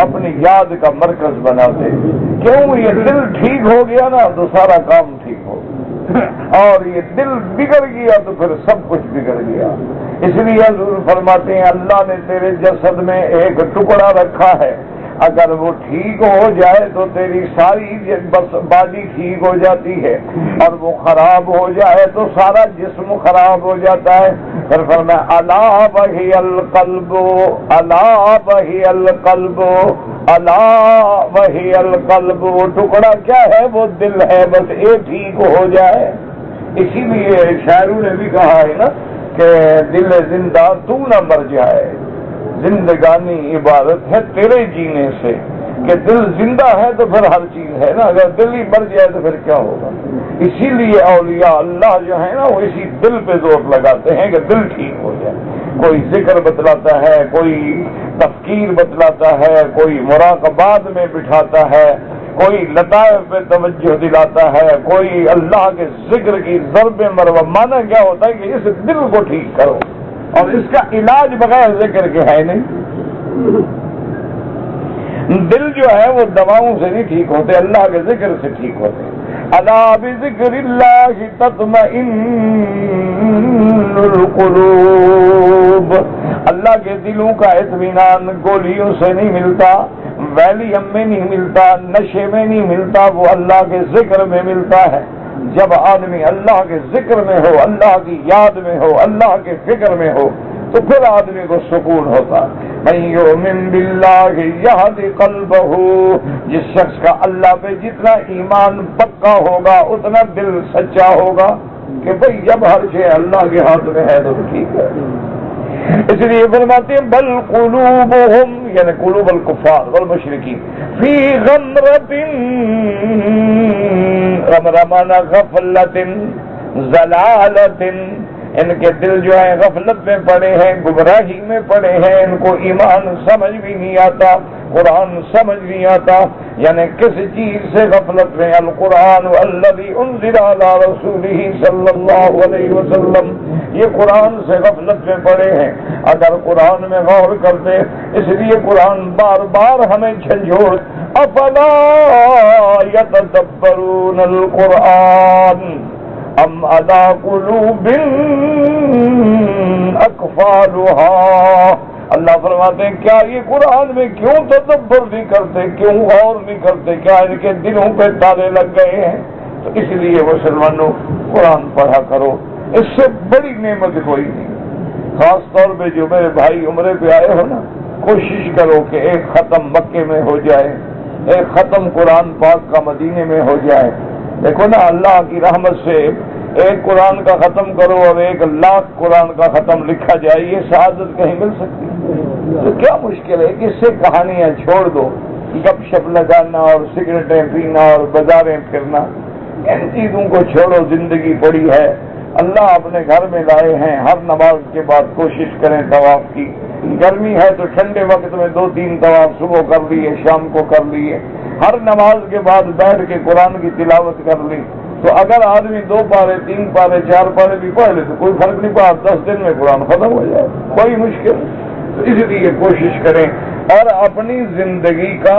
اپنی یاد کا مرکز بنا دے۔ کیوں یہ دل ٹھیک ہو گیا نا تو سارا کام ٹھیک ہو گیا، اور یہ دل بگڑ گیا تو پھر سب کچھ بگڑ گیا۔ اس لیے حضور فرماتے ہیں اللہ نے تیرے جسد میں ایک ٹکڑا رکھا ہے، اگر وہ ٹھیک ہو جائے تو تیری ساری باڈی ٹھیک ہو جاتی ہے، اور وہ خراب ہو جائے تو سارا جسم خراب ہو جاتا ہے۔ پھر فرمایا الا وہی القلب، الا وہی القلب، الا وہی القلب۔ وہ ٹکڑا کیا ہے؟ وہ دل ہے، بس یہ ٹھیک ہو جائے۔ اسی لیے شاعروں نے بھی کہا ہے نا کہ دل زندہ تو نہ مر جائے، زندگانی عبارت ہے تیرے جینے سے۔ کہ دل زندہ ہے تو پھر ہر چیز ہے نا، اگر دل ہی مر جائے تو پھر کیا ہوگا؟ اسی لیے اولیاء اللہ جو ہے نا وہ اسی دل پہ زور لگاتے ہیں کہ دل ٹھیک ہو جائے۔ کوئی ذکر بتلاتا ہے، کوئی تفکیر بتلاتا ہے، کوئی مراقبات میں بٹھاتا ہے، کوئی لطائف پہ توجہ دلاتا ہے، کوئی اللہ کے ذکر کی ضرب مرو۔ مانا کیا ہوتا ہے کہ اس دل کو ٹھیک کرو، اور اس کا علاج بغیر ذکر کے ہے نہیں۔ دل جو ہے وہ دواؤں سے نہیں ٹھیک ہوتے، اللہ کے ذکر سے ٹھیک ہوتے۔ الا بذکر اللہ تطمئن القلوب۔ اللہ کے دلوں کا اطمینان گولیوں سے نہیں ملتا، ویلیم میں نہیں ملتا، نشے میں نہیں ملتا، وہ اللہ کے ذکر میں ملتا ہے۔ جب آدمی اللہ کے ذکر میں ہو، اللہ کی یاد میں ہو، اللہ کے فکر میں ہو تو پھر آدمی کو سکون ہوتا۔ من یؤمن باللہ یہد قلبہ، جس شخص کا اللہ پہ جتنا ایمان پکا ہوگا اتنا دل سچا ہوگا کہ بھئی جب ہر شے اللہ کے ہاتھ میں ہے تو ٹھیک ہے۔ اس لیے فرماتے ہیں بل قلوبہم، یعنی قلوب الکفار والمشرکین، فی غمرۃ، غمرہ مانا غفلۃ، ضلالۃ، ان کے دل جو ہے غفلت میں پڑے ہیں، گمراہی میں پڑے ہیں، ان کو ایمان سمجھ بھی نہیں آتا، قرآن سمجھ نہیں آتا، یعنی کس چیز سے غفلت میں؟ القرآن الذی انزل علی رسولہ صلی اللہ علیہ وسلم، یہ قرآن سے غفلت میں پڑے ہیں۔ اگر قرآن میں غور کرتے، اس لیے قرآن بار بار ہمیں جھنجھوڑ افلا یتدبرون القرآن ام علی قلوب اقفالها۔ اللہ فرماتے ہیں کیا یہ قرآن میں کیوں تدبر نہیں کرتے، کیوں غور نہیں کرتے، کیا ان کے دلوں پہ تالے لگ گئے ہیں؟ تو اس لیے مسلمانوں قرآن پڑھا کرو، اس سے بڑی نعمت کوئی نہیں۔ خاص طور پہ جو میرے بھائی عمرے پہ آئے ہو نا، کوشش کرو کہ ایک ختم مکے میں ہو جائے، ایک ختم قرآن پاک کا مدینے میں ہو جائے۔ دیکھو نا اللہ کی رحمت سے ایک قرآن کا ختم کرو اور 1,00,000 قرآن کا ختم لکھا جائے، یہ سعادت کہیں مل سکتی ہے؟ تو کیا مشکل ہے کہ اس سے کہانیاں چھوڑ دو، گپ شپ لگانا اور سگریٹیں پینا اور بازاریں پھرنا، ان چیزوں کو چھوڑو۔ زندگی پڑی ہے، اللہ اپنے گھر میں لائے ہیں۔ ہر نماز کے بعد کوشش کریں طواف کی، گرمی ہے تو ٹھنڈے وقت میں 2-3 طواف صبح کر لیے، شام کو کر لیے، ہر نماز کے بعد بیٹھ کے قرآن کی تلاوت کر لی، تو اگر آدمی 2 پارے 3 پارے 4 پارے بھی پڑھ لے تو کوئی فرق نہیں پڑا، 10 دن میں قرآن ختم ہو جائے، کوئی مشکل نہیں۔ تو اس لیے کوشش کریں، اور اپنی زندگی کا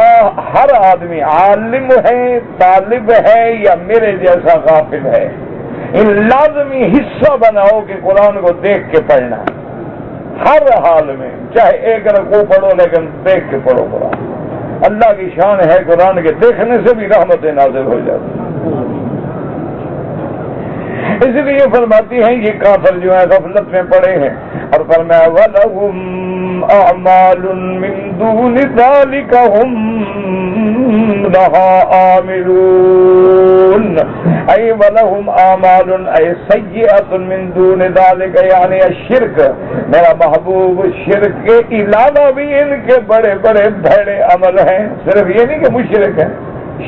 ہر آدمی عالم ہے، طالب ہے یا میرے جیسا غافل ہے، ان لازمی حصہ بناؤ کہ قرآن کو دیکھ کے پڑھنا، ہر حال میں، چاہے 1 رکوع پڑھو لیکن دیکھ کے پڑھو قرآن۔ اللہ کی شان ہے قرآن کے دیکھنے سے بھی رحمتیں نازل ہو جاتی ہیں۔ اس لیے فرماتی ہیں یہ کافر جو ہے غفلت میں پڑے ہیں، اور فرمایا وَلَهُمْ أَعْمَالٌ مِّن دُونِ ذَلِكَ هُمْ لَهَا عَامِلُونَ أي وَلَهُمْ أَعْمَالٌ أي سَيِّئَةٌ مِّن دُونِ ذَلِكَ یعنی الشرک، میرا محبوب شرک کے علاوہ بھی ان کے بڑے بڑے بھڑے عمل ہیں، صرف یہ نہیں کہ مشرک ہیں،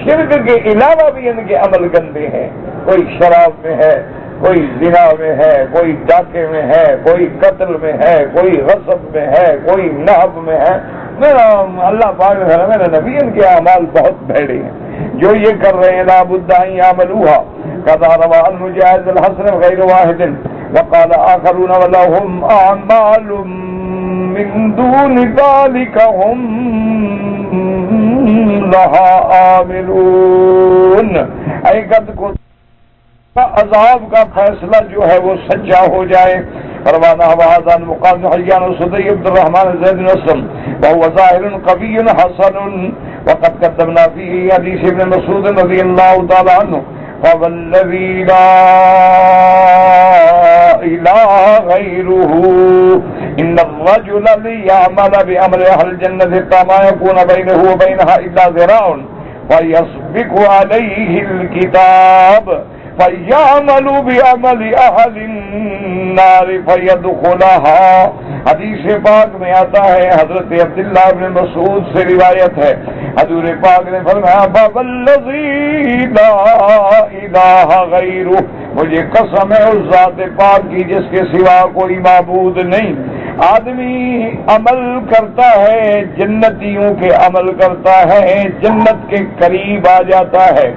شرک کے علاوہ بھی ان کے عمل گندے ہیں، کوئی شراب میں ہے، کوئی زنا میں ہے، کوئی ڈاکے میں ہے، کوئی قتل میں ہے، کوئی غصب میں ہے، کوئی نہب میں ہے۔ میرا اللہ پاک نے میرے نبی ان کے اعمال بہت بھڑے ہیں جو یہ کر رہے ہیں، لابد ان يعملوها كذا روى المجاهد الحسن غير واحد وقال آخرون ولهم أعمال من دون ذلك هم لها عاملون اے قد کو عذاب کا فیصلہ جو ہے وہ سچا ہو جائے۔ فرمانا وعدان مقام حیان صدی عبد الرحمن زید بن اسلم وهو ظاہر قوی حسن وقد قدمنا فيه حدیث ابن مسعود رضی اللہ تعالی عنہ فوالذی لا الہ غیرہ ان الرجل لیعمل بعمل اہل الجنة کما یکون بینہ وبینہا الا ذراع فیسبق علیہ الکتاب فَيَعْمَلُ بِعَمَلِ أَهْلِ النَّارِ فَيَدْخُلَهَا۔ حدیث پاک میں آتا ہے، حضرت عبداللہ بن مسعود سے روایت ہے، حضور پاک نے فرمایا فَوَالَّذِي لَا إِلَٰهَ غَيْرُهُ، مجھے قسم ہے اس ذات پاک کی جس کے سوا کوئی معبود نہیں۔ آدمی عمل کرتا ہے، جنتیوں کے عمل کرتا ہے، جنت کے قریب آ جاتا ہے،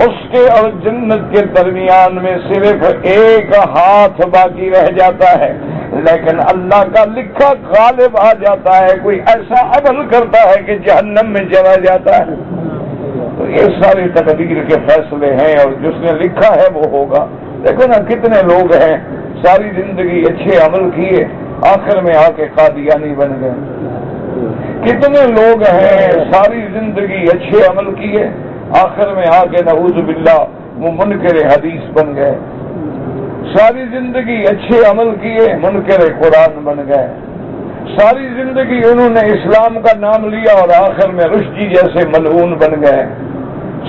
اس کے اور جنت کے درمیان میں صرف ایک ہاتھ باقی رہ جاتا ہے، لیکن اللہ کا لکھا غالب آ جاتا ہے، کوئی ایسا عمل کرتا ہے کہ جہنم میں چلا جاتا ہے۔ تو یہ ساری تقدیر کے فیصلے ہیں اور جس نے لکھا ہے وہ ہوگا۔ دیکھو نا کتنے لوگ ہیں ساری زندگی اچھے عمل کیے، آخر میں آ کے قادیانی بن گئے۔ کتنے لوگ ہیں ساری زندگی اچھے عمل کیے، آخر میں آ کے نعوذ باللہ وہ منکر حدیث بن گئے۔ ساری زندگی اچھے عمل کیے، منکر قرآن بن گئے۔ ساری زندگی انہوں نے اسلام کا نام لیا اور آخر میں رشدی جیسے ملعون بن گئے۔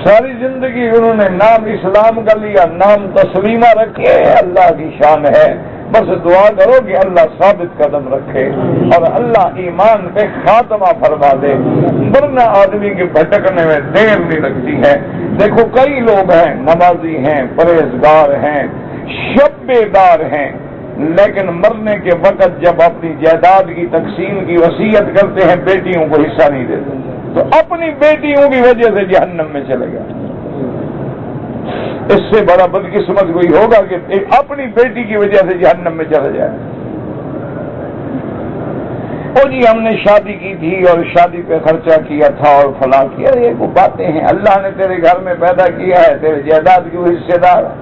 ساری زندگی انہوں نے نام اسلام کا لیا، نام تسلیمہ رکھے، اللہ کی شان ہے، بس دعا کرو کہ اللہ ثابت قدم رکھے اور اللہ ایمان پہ خاتمہ فرما دے، ورنہ آدمی کے بھٹکنے میں دیر نہیں لگتی ہے۔ دیکھو کئی لوگ ہیں، نمازی ہیں، پرہیزگار ہیں، شب بیدار ہیں، لیکن مرنے کے وقت جب اپنی جائیداد کی تقسیم کی وصیت کرتے ہیں بیٹیوں کو حصہ نہیں دیتے، تو اپنی بیٹیوں کی وجہ سے جہنم میں چلے گا۔ اس سے بڑا بدقسمت کوئی ہوگا کہ اپنی بیٹی کی وجہ سے جہنم میں چلا جائے۔ اور جی ہم نے شادی کی تھی اور شادی پہ خرچہ کیا تھا اور فلاں کیا، یہ وہ باتیں ہیں، اللہ نے تیرے گھر میں پیدا کیا ہے، تیرے جائیداد کی حصے دار ہے۔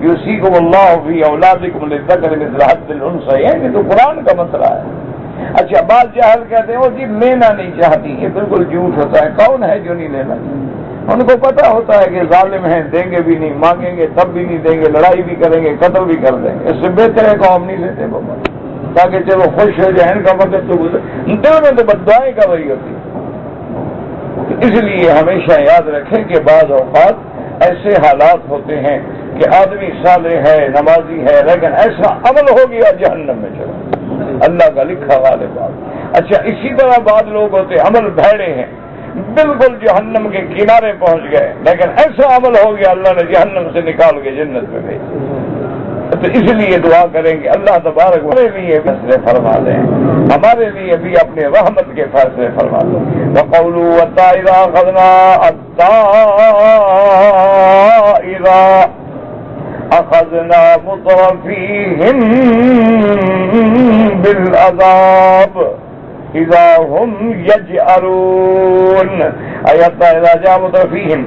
یوصیکم اللہ فی اولادکم للذکر مثل حظ الانثیین، یہ تو قرآن کا مسئلہ ہے۔ اچھا بعض جاہل کہتے ہیں وہ جی لینا نہیں چاہتی، یہ بالکل جھوٹ ہوتا ہے۔ کون ہے جو نہیں لینا؟ ان کو پتا ہوتا ہے کہ ظالم ہیں، دیں گے بھی نہیں، مانگیں گے تب بھی نہیں دیں گے، لڑائی بھی کریں گے، قتل بھی کر دیں گے۔ اس سے بہتر ہے قوم نہیں لیتے بابا، تاکہ چلو خوش ہو جائیں، ان کا وقت تو گزر، دل میں تو بددعائیں کر رہی ہوتی۔ اس لیے ہمیشہ یاد رکھیں کہ بعض اوقات ایسے حالات ہوتے ہیں کہ آدمی صالح ہے، نمازی ہے، لیکن ایسا عمل ہو گیا جہنم میں چلا، اللہ کا لکھا والے بات۔ اچھا اسی طرح بعض لوگ ہوتے عمل بھیڑے ہیں، بالکل جہنم کے کنارے پہنچ گئے، لیکن ایسا عمل ہو گیا اللہ نے جہنم سے نکال کے جنت میں بھیجا۔ تو اس لیے دعا کریں کہ اللہ تبارک ہمارے لیے فیصلے فرما دیں، ہمارے لیے بھی اپنے رحمت کے فیصلے فرما دیں۔ وَقَوْلُوا وَالطَّائِرَ أَخَذْنَا مُتْرَفِيهِمْ بِالْعَذَابِ اذا هم یجأرون۔ آیت اذا جاء مترفیہم،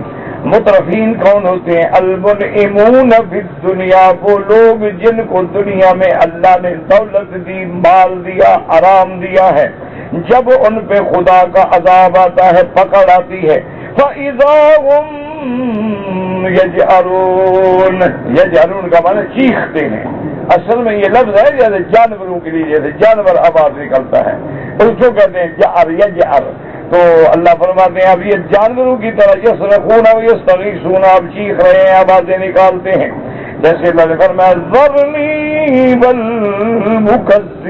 مترفین کون ہوتے ہیں؟ المنعمون فی الدنیا، وہ لوگ جن کو دنیا میں اللہ نے دولت دی، مال دیا، آرام دیا ہے، جب ان پہ خدا کا عذاب آتا ہے، پکڑ آتی ہے، فَإِذَا هُمْ يَجْأَرُونَ، یجأرون کا معنی چیختے ہیں۔ اصل میں یہ لفظ ہے جیسے جانوروں کے لیے، جیسے جانور آواز نکلتا ہے اس کو کہتے ہیں جأر، یجأر۔ تو اللہ فرماتے ہیں اب یہ جانوروں کی طرح یصرخون و یستغیثون، اب چیخ رہے ہیں، آوازیں نکالتے ہیں۔ جیسے اللہ نے فرمایا ذرنی والمکذبین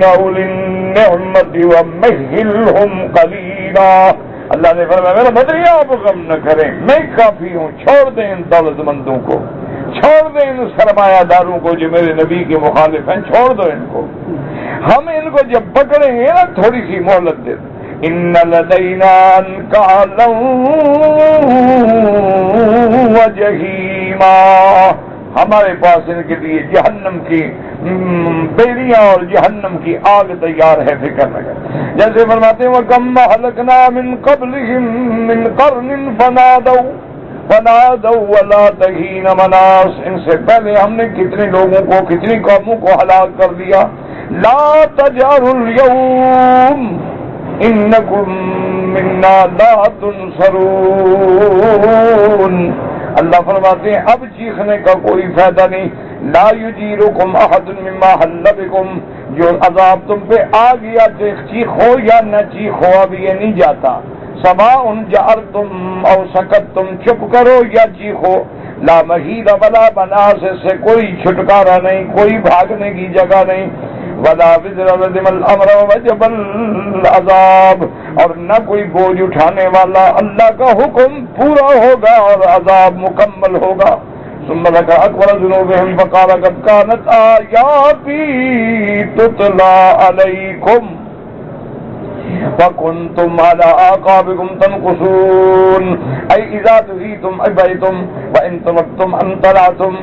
اولی النعمت ومہلہم قلیلا، اللہ نے فرمایا میرا مدنی آپ غم نہ کریں، میں کافی ہوں، چھوڑ دیں ان دولت مندوں کو، چھوڑ دیں ان سرمایہ داروں کو جو میرے نبی کے مخالف ہیں، چھوڑ دو ان کو، ہم ان کو جب پکڑیں گے نا تھوڑی سی مہلت دے دیں۔ ان لدینا انکالا وجحیما، ہمارے پاس ان کے لیے جہنم کی بیڑیاں اور جہنم کی آگ تیار ہے، فکر نہ کر۔ جیسے فرماتے ہیں وَكَمَّ أَهْلَكْنَا مِن قَبْلِهِم مِّن قَرْنٍ فَنَادَوْا وَلَا تَحِينَ مَنَاصٍ، ان سے پہلے ہم نے کتنے لوگوں کو، کتنی قوموں کو ہلاک کر دیا۔ لَا تَجْأَرُوا الْيَوْمَ إِنَّكُم مِّنَّا لَا تُنصَرُونَ، اللہ فرماتے ہیں اب چیخنے کا کوئی فائدہ نہیں۔ لا یجیرکم احد مما حل بکم، جو عذاب تم پہ آ گیا چیخو یا نہ چیخو اب یہ نہیں جاتا۔ سواء جأرتم او سکتتم، چپ کرو یا چیخو، لا محید ولا مناص، سے کوئی چھٹکارا نہیں، کوئی بھاگنے کی جگہ نہیں۔ ولا وزر لزم الامر وجب العذاب، اور نہ کوئی بوجھ اٹھانے والا، اللہ کا حکم پورا ہوگا اور عذاب مکمل ہوگا۔ ثم ذكر اكبر ذنوبهم فقال قد كانت آياتي تتلى عليكم فكنتم على أعقابكم تنقصون، اے اذا دعيتم ابيتم وان تركتم ان طلعتم،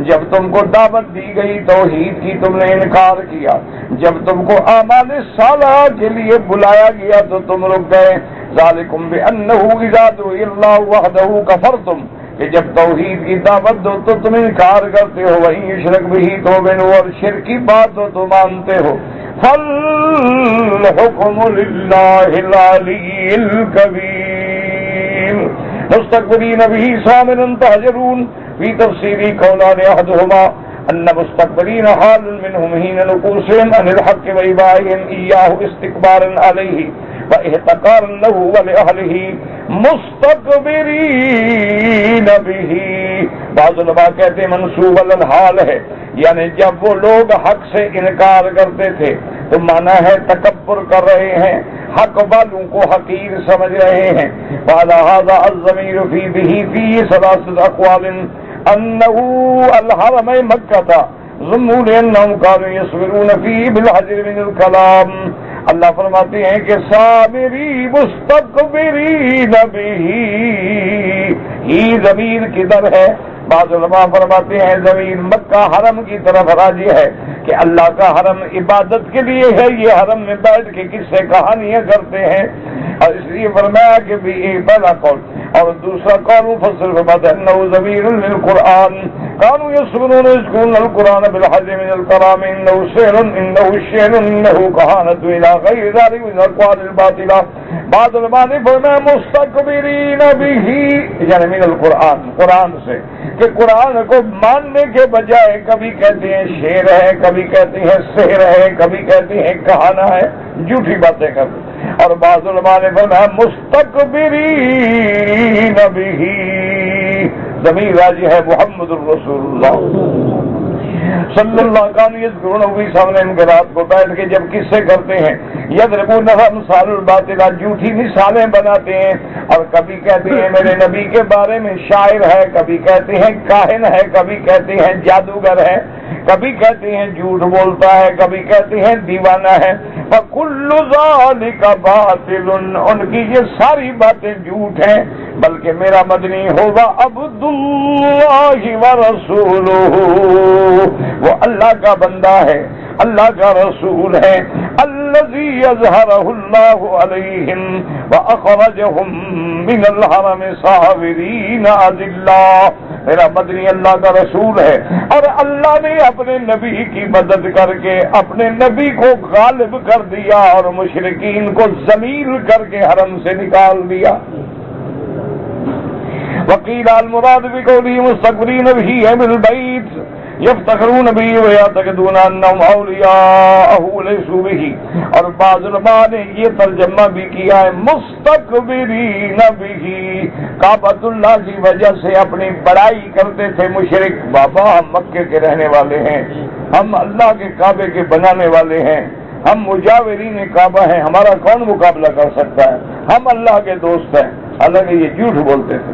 جب تم کو دعوت دی گئی توحید کی تم نے انکار کیا، جب تم کو اعمال صالحہ کے لیے بلایا گیا تو تم رک گئے۔ ذالکم بانه اذا دعي الله وحده كفرتم، کہ جب توحید کی دعوت دو تو تم انکار کرتے ہو، وہیں شرک بھی تو بنو، اور شرک کی بات ہو تو مانتے ہو۔ فالحکم للہ العلی الکبیر مستکبرین به سامرا تهجرون، فی تفسیری قولان احدهما ان مستکبرین حال منهم حین نقوصهم عن الحق وابائهم ایاه استکبارا علیہ واحتقارا له ولأهله مستکبرین به، بعض علماء کہتے ہیں منصوب الحال ہے، یعنی جب وہ لوگ حق سے انکار کرتے تھے تو مانا ہے تکبر کر رہے ہیں، حق والوں کو حقیر سمجھ رہے ہیں۔ وعلى هذا الضمير في به في ثلاثة أقوال أنه الحرم مكة ضموا لأنهم كانوا يصبرون فيه بالحجر من الكلام، اللہ فرماتے ہیں کہ صابری مستکبرین به، ہی ضمیر کدھر ہے؟ بعض علماء فرماتے ہیں ضمیر مکہ حرم کی طرف راجع ہے کہ اللہ کا حرم عبادت کے لیے ہے، یہ حرم میں بیٹھ کے قصے کہانیاں کرتے ہیں، اور اس لیے فرمایا کہ بھی پہلا قول، اور دوسرا قول مفسر فرماتے ہیں انه ضمیر للقرآن كانوا يصبرون يذكرون القرآن بالحجر من الكلام انه شعر انه الشعر انه كهانة الى غير ذلك من الاقوال الباطلة۔ بعض علماء نے فرمایا مستکبرین به یعنی من القرآن، قرآن سے، کہ قرآن کو ماننے کے بجائے کبھی کہتے ہیں شعر ہے، کبھی کہتے ہیں سحر ہے، کبھی کہتے ہیں کہانا ہے، جھوٹی باتیں کرتے۔ اور بعض علماء نے فرمایا مستکبرین به، ضمیر راجع ہے محمد الرسول اللہ صلی اللہ علیہ وسلم، بھی سامنے ان کے رات کو بیٹھ کے جب قصے کرتے ہیں، یضربون امثال الباطلہ، جھوٹی مثالیں بناتے ہیں، اور کبھی کہتے ہیں میرے نبی کے بارے میں شاعر ہے، کبھی کہتے ہیں کاہن ہے، کبھی کہتے ہیں جادوگر ہے، کبھی کہتے ہیں جھوٹ بولتا ہے، کبھی کہتے ہیں دیوانہ ہے۔ فَكُلُّ ذَلِكَ بَاطِلٌ، ان کی یہ ساری باتیں جھوٹ ہیں، بلکہ میرا مدنی ہوگا عبداللہ ورسولہ، وہ اللہ کا بندہ ہے، اللہ کا رسول ہے، الذی اظہرہ اللہ علیہم واخرجہم من الحرم صابرین اذلہ، میرا مدنی اللہ کا رسول ہے، اور اللہ نے اپنے نبی کی مدد کر کے اپنے نبی کو غالب کر دیا اور مشرکین کو ذلیل کر کے حرم سے نکال دیا۔ وقیل المراد بقوله مستكبرین به بالبیت یفتخرون به ویعتقدون انهم اولیاءه لیسوا به، اور بعض علماء نے یہ ترجمہ بھی کیا ہے مستکبرین به، کعبۃ اللہ کی وجہ سے اپنی بڑائی کرتے تھے مشرک، بابا ہم مکے کے رہنے والے ہیں، ہم اللہ کے کعبے کے بنانے والے ہیں، ہم مجاورین کعبہ ہیں، ہمارا کون مقابلہ کر سکتا ہے، ہم اللہ کے دوست ہیں، حالانکہ یہ جھوٹ بولتے تھے۔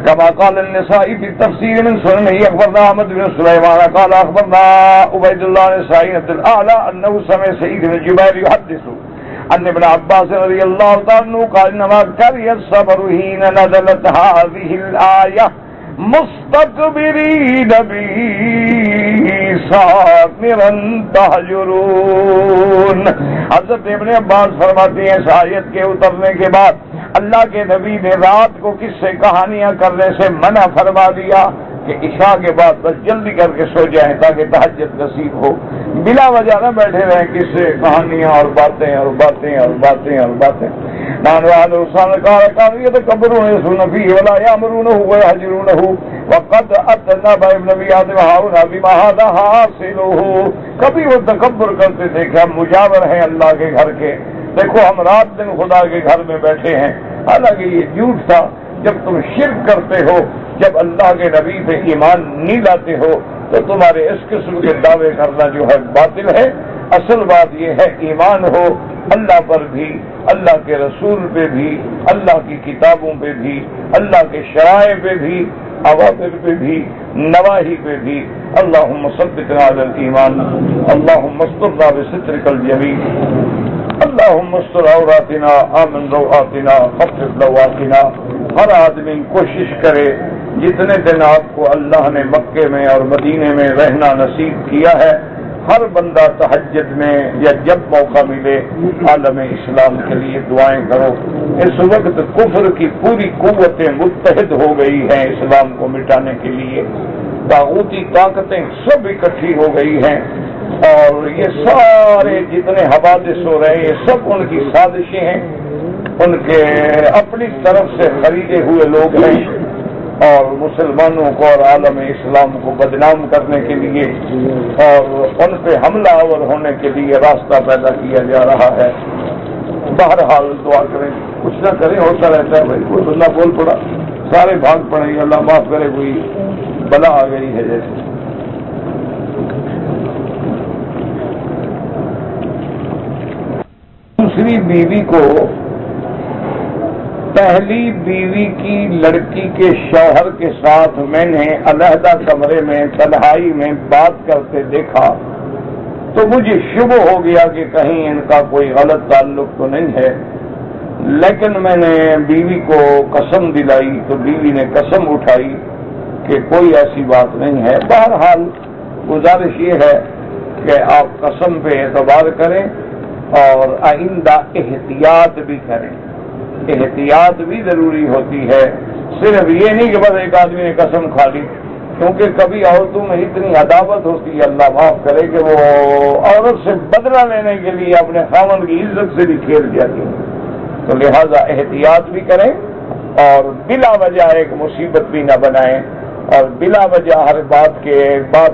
كما قال النسائي في التفسير من سننه اخبرنا احمد بن سليمان قال اخبرنا عبيد الله النسائي عبد الاعلى انه سمع سعيد بن جبير يحدث ان ابن عباس رضي الله عنه قال انما كره الصبر حين نزلت هذه الايه مستكبرين به سامرا تهجرون۔ حضرت ابن عباس فرماتے ہیں اس آیت کے اترنے کے بعد اللہ کے نبی نے رات کو کس سے کہانیاں کرنے سے منع فرما دیا کہ عشاء کے بعد بس جلدی کر کے سو جائیں تاکہ تہجد نصیب ہو، بلا وجہ نہ بیٹھے رہیں کس سے کہانیاں اور باتیں اور باتیں اور باتیں اور باتیں۔ نانوان حسان کار یہ تو قبروں سن فی ولا یامرونہ ویہجرونہ وقد اتنب ابن ابی آدم ہارون بما ھذا حاصلہ، کبھی وہ تکبر کرتے تھے کہ ہم مجاور ہیں اللہ کے گھر کے، دیکھو ہم رات دن خدا کے گھر میں بیٹھے ہیں، حالانکہ یہ جھوٹ تھا۔ جب تم شرک کرتے ہو، جب اللہ کے نبی پہ ایمان نہیں لاتے ہو، تو تمہارے اس قسم کے دعوے کرنا جو ہے باطل ہے۔ اصل بات یہ ہے ایمان ہو اللہ پر بھی، اللہ کے رسول پہ بھی، اللہ کی کتابوں پہ بھی، اللہ کے شرائع پہ بھی، اوامر پہ بھی، نواہی پہ بھی۔ اللہم ثبتنا علی الایمان، اللہم استرنا بسترک الجمیل، اللہم استر عوراتنا آمن روآتنا خفف لواتنا۔ ہر آدمی کوشش کرے جتنے دن آپ کو اللہ نے مکے میں اور مدینے میں رہنا نصیب کیا ہے، ہر بندہ تہجد میں یا جب موقع ملے عالم اسلام کے لیے دعائیں کرو۔ اس وقت کفر کی پوری قوتیں متحد ہو گئی ہیں اسلام کو مٹانے کے لیے، طاغوتی طاقتیں سب اکٹھی ہو گئی ہیں، اور یہ سارے جتنے حوادث ہو رہے ہیں یہ سب ان کی سازشیں ہیں، ان کے اپنی طرف سے خریدے ہوئے لوگ ہیں، اور مسلمانوں کو اور عالم اسلام کو بدنام کرنے کے لیے اور ان پہ حملہ آور ہونے کے لیے راستہ پیدا کیا جا رہا ہے۔ بہرحال دعا کریں، کچھ نہ کریں، ہوتا رہتا ہے بھائی، کوئی بندہ بول پڑا سارے بھاگ پڑے، اللہ معاف کرے کوئی بلا آ گئی ہے جیسے۔ دوسری بیوی کو پہلی بیوی کی لڑکی کے شوہر کے ساتھ میں نے علیحدہ کمرے میں تنہائی میں بات کرتے دیکھا تو مجھے شبہ ہو گیا کہ کہیں ان کا کوئی غلط تعلق تو نہیں ہے، لیکن میں نے بیوی کو قسم دلائی تو بیوی نے قسم اٹھائی کہ کوئی ایسی بات نہیں ہے۔ بہرحال گزارش یہ ہے کہ آپ قسم پہ اعتبار کریں اور آئندہ احتیاط بھی کریں، احتیاط بھی ضروری ہوتی ہے، صرف یہ نہیں کہ بس ایک آدمی نے قسم کھا لی، کیونکہ کبھی عورتوں میں اتنی عداوت ہوتی ہے، اللہ معاف کرے، کہ وہ عورت سے بدلہ لینے کے لیے اپنے خاوند کی عزت سے بھی کھیل جاتی ہے، تو لہذا احتیاط بھی کریں اور بلا وجہ ایک مصیبت بھی نہ بنائیں، اور بلا وجہ ہر بات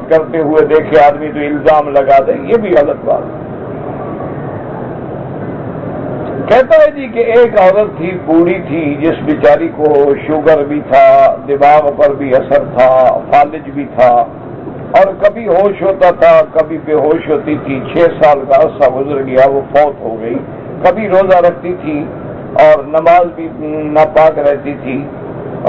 کرتے ہوئے دیکھے آدمی تو الزام لگا دیں، یہ بھی غلط بات ہے۔ کہتا ہے جی کہ ایک عورت تھی، بوڑھی تھی، جس بیچاری کو شوگر بھی تھا، دماغ پر بھی اثر تھا، فالج بھی تھا، اور کبھی ہوش ہوتا تھا کبھی بے ہوش ہوتی تھی۔ 6 سال کا عرصہ گزر گیا، وہ فوت ہو گئی۔ کبھی روزہ رکھتی تھی اور نماز بھی ناپاک رہتی تھی،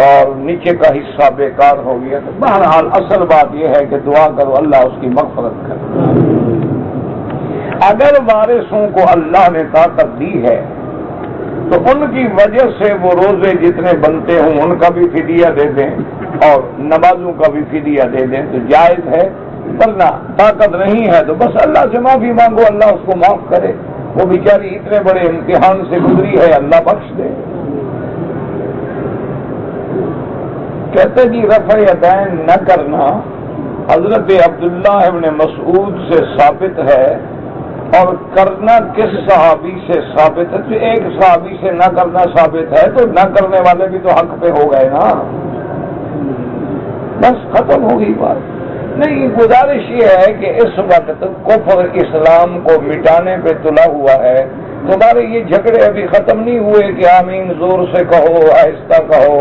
اور نیچے کا حصہ بیکار ہو گیا۔ تو بہرحال اصل بات یہ ہے کہ دعا کرو اللہ اس کی مغفرت کرے۔ اگر وارثوں کو اللہ نے طاقت دی ہے تو ان کی وجہ سے وہ روزے جتنے بنتے ہوں ان کا بھی فدیہ دے دیں اور نمازوں کا بھی فدیہ دے دیں تو جائز ہے، ورنہ طاقت نہیں ہے تو بس اللہ سے معافی مانگو، اللہ اس کو معاف کرے، وہ بیچاری اتنے بڑے امتحان سے گزری ہے، اللہ بخش دے۔ کہتے جی رفع یدین نہ کرنا حضرت عبداللہ ابن مسعود سے ثابت ہے، اور کرنا کس صحابی سے ثابت ہے؟ تو ایک صحابی سے نہ کرنا ثابت ہے تو نہ کرنے والے بھی تو حق پہ ہو گئے نا، بس ختم ہو گئی بات۔ نہیں، گزارش یہ ہے کہ اس وقت کفر اسلام کو مٹانے پہ تلا ہوا ہے، تمہارے یہ جھگڑے ابھی ختم نہیں ہوئے کہ آمین زور سے کہو، آہستہ کہو،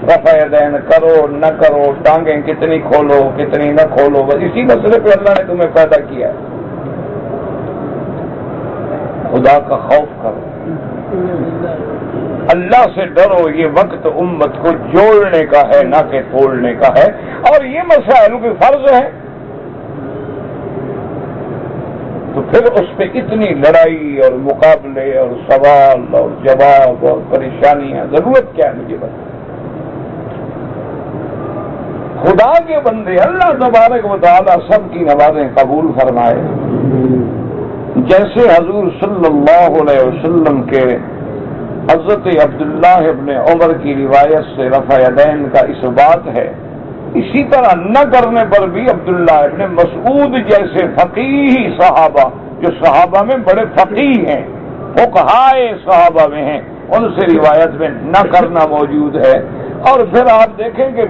رفع یدین کرو نہ کرو، ٹانگیں کتنی کھولو کتنی نہ کھولو، بس اسی مسئلے پہ اللہ نے تمہیں پیدا کیا ہے۔ خدا کا خوف کرو، اللہ سے ڈرو، یہ وقت امت کو جوڑنے کا ہے نہ کہ توڑنے کا ہے، اور یہ مسائل کے فرض ہے تو پھر اس پہ اتنی لڑائی اور مقابلے اور سوال اور جواب اور پریشانیاں، ضرورت کیا ہے مجھے بتا؟ خدا کے بندے، اللہ تبارک و تعالیٰ سب کی نمازیں قبول فرمائے۔ جیسے حضور صلی اللہ علیہ وسلم کے حضرت عبداللہ ابن عمر کی روایت سے رفع یدین کا اس بات ہے، اسی طرح نہ کرنے پر بھی عبداللہ ابن مسعود جیسے فقیہ صحابہ، جو صحابہ میں بڑے فقیہ ہیں، فقہائے صحابہ میں ہیں، ان سے روایت میں نہ کرنا موجود ہے۔ اور پھر آپ دیکھیں کہ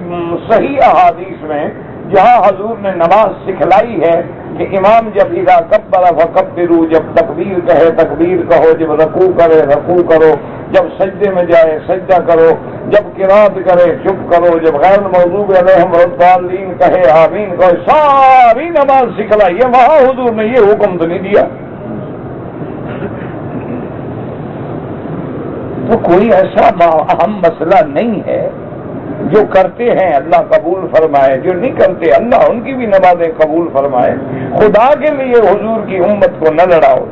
صحیح احادیث میں جہاں حضور نے نماز سکھلائی ہے کہ امام جب اذا کبر فکبروا، جب تکبیر کہے تکبیر کہو، جب رکوع کرے رکوع کرو، جب سجدے میں جائے سجدہ کرو، جب قرات کرے چپ کرو، جب غیر المغضوب علیہم ولا کہے آمین کہو، ساری نماز سکھلائی ہے۔ وہاں حضور نے یہ حکم تو نہیں دیا۔ تو کوئی ایسا اہم مسئلہ نہیں ہے، جو کرتے ہیں اللہ قبول فرمائے، جو نہیں کرتے اللہ ان کی بھی نمازیں قبول فرمائے۔ خدا کے لیے حضور کی امت کو نہ لڑاؤ،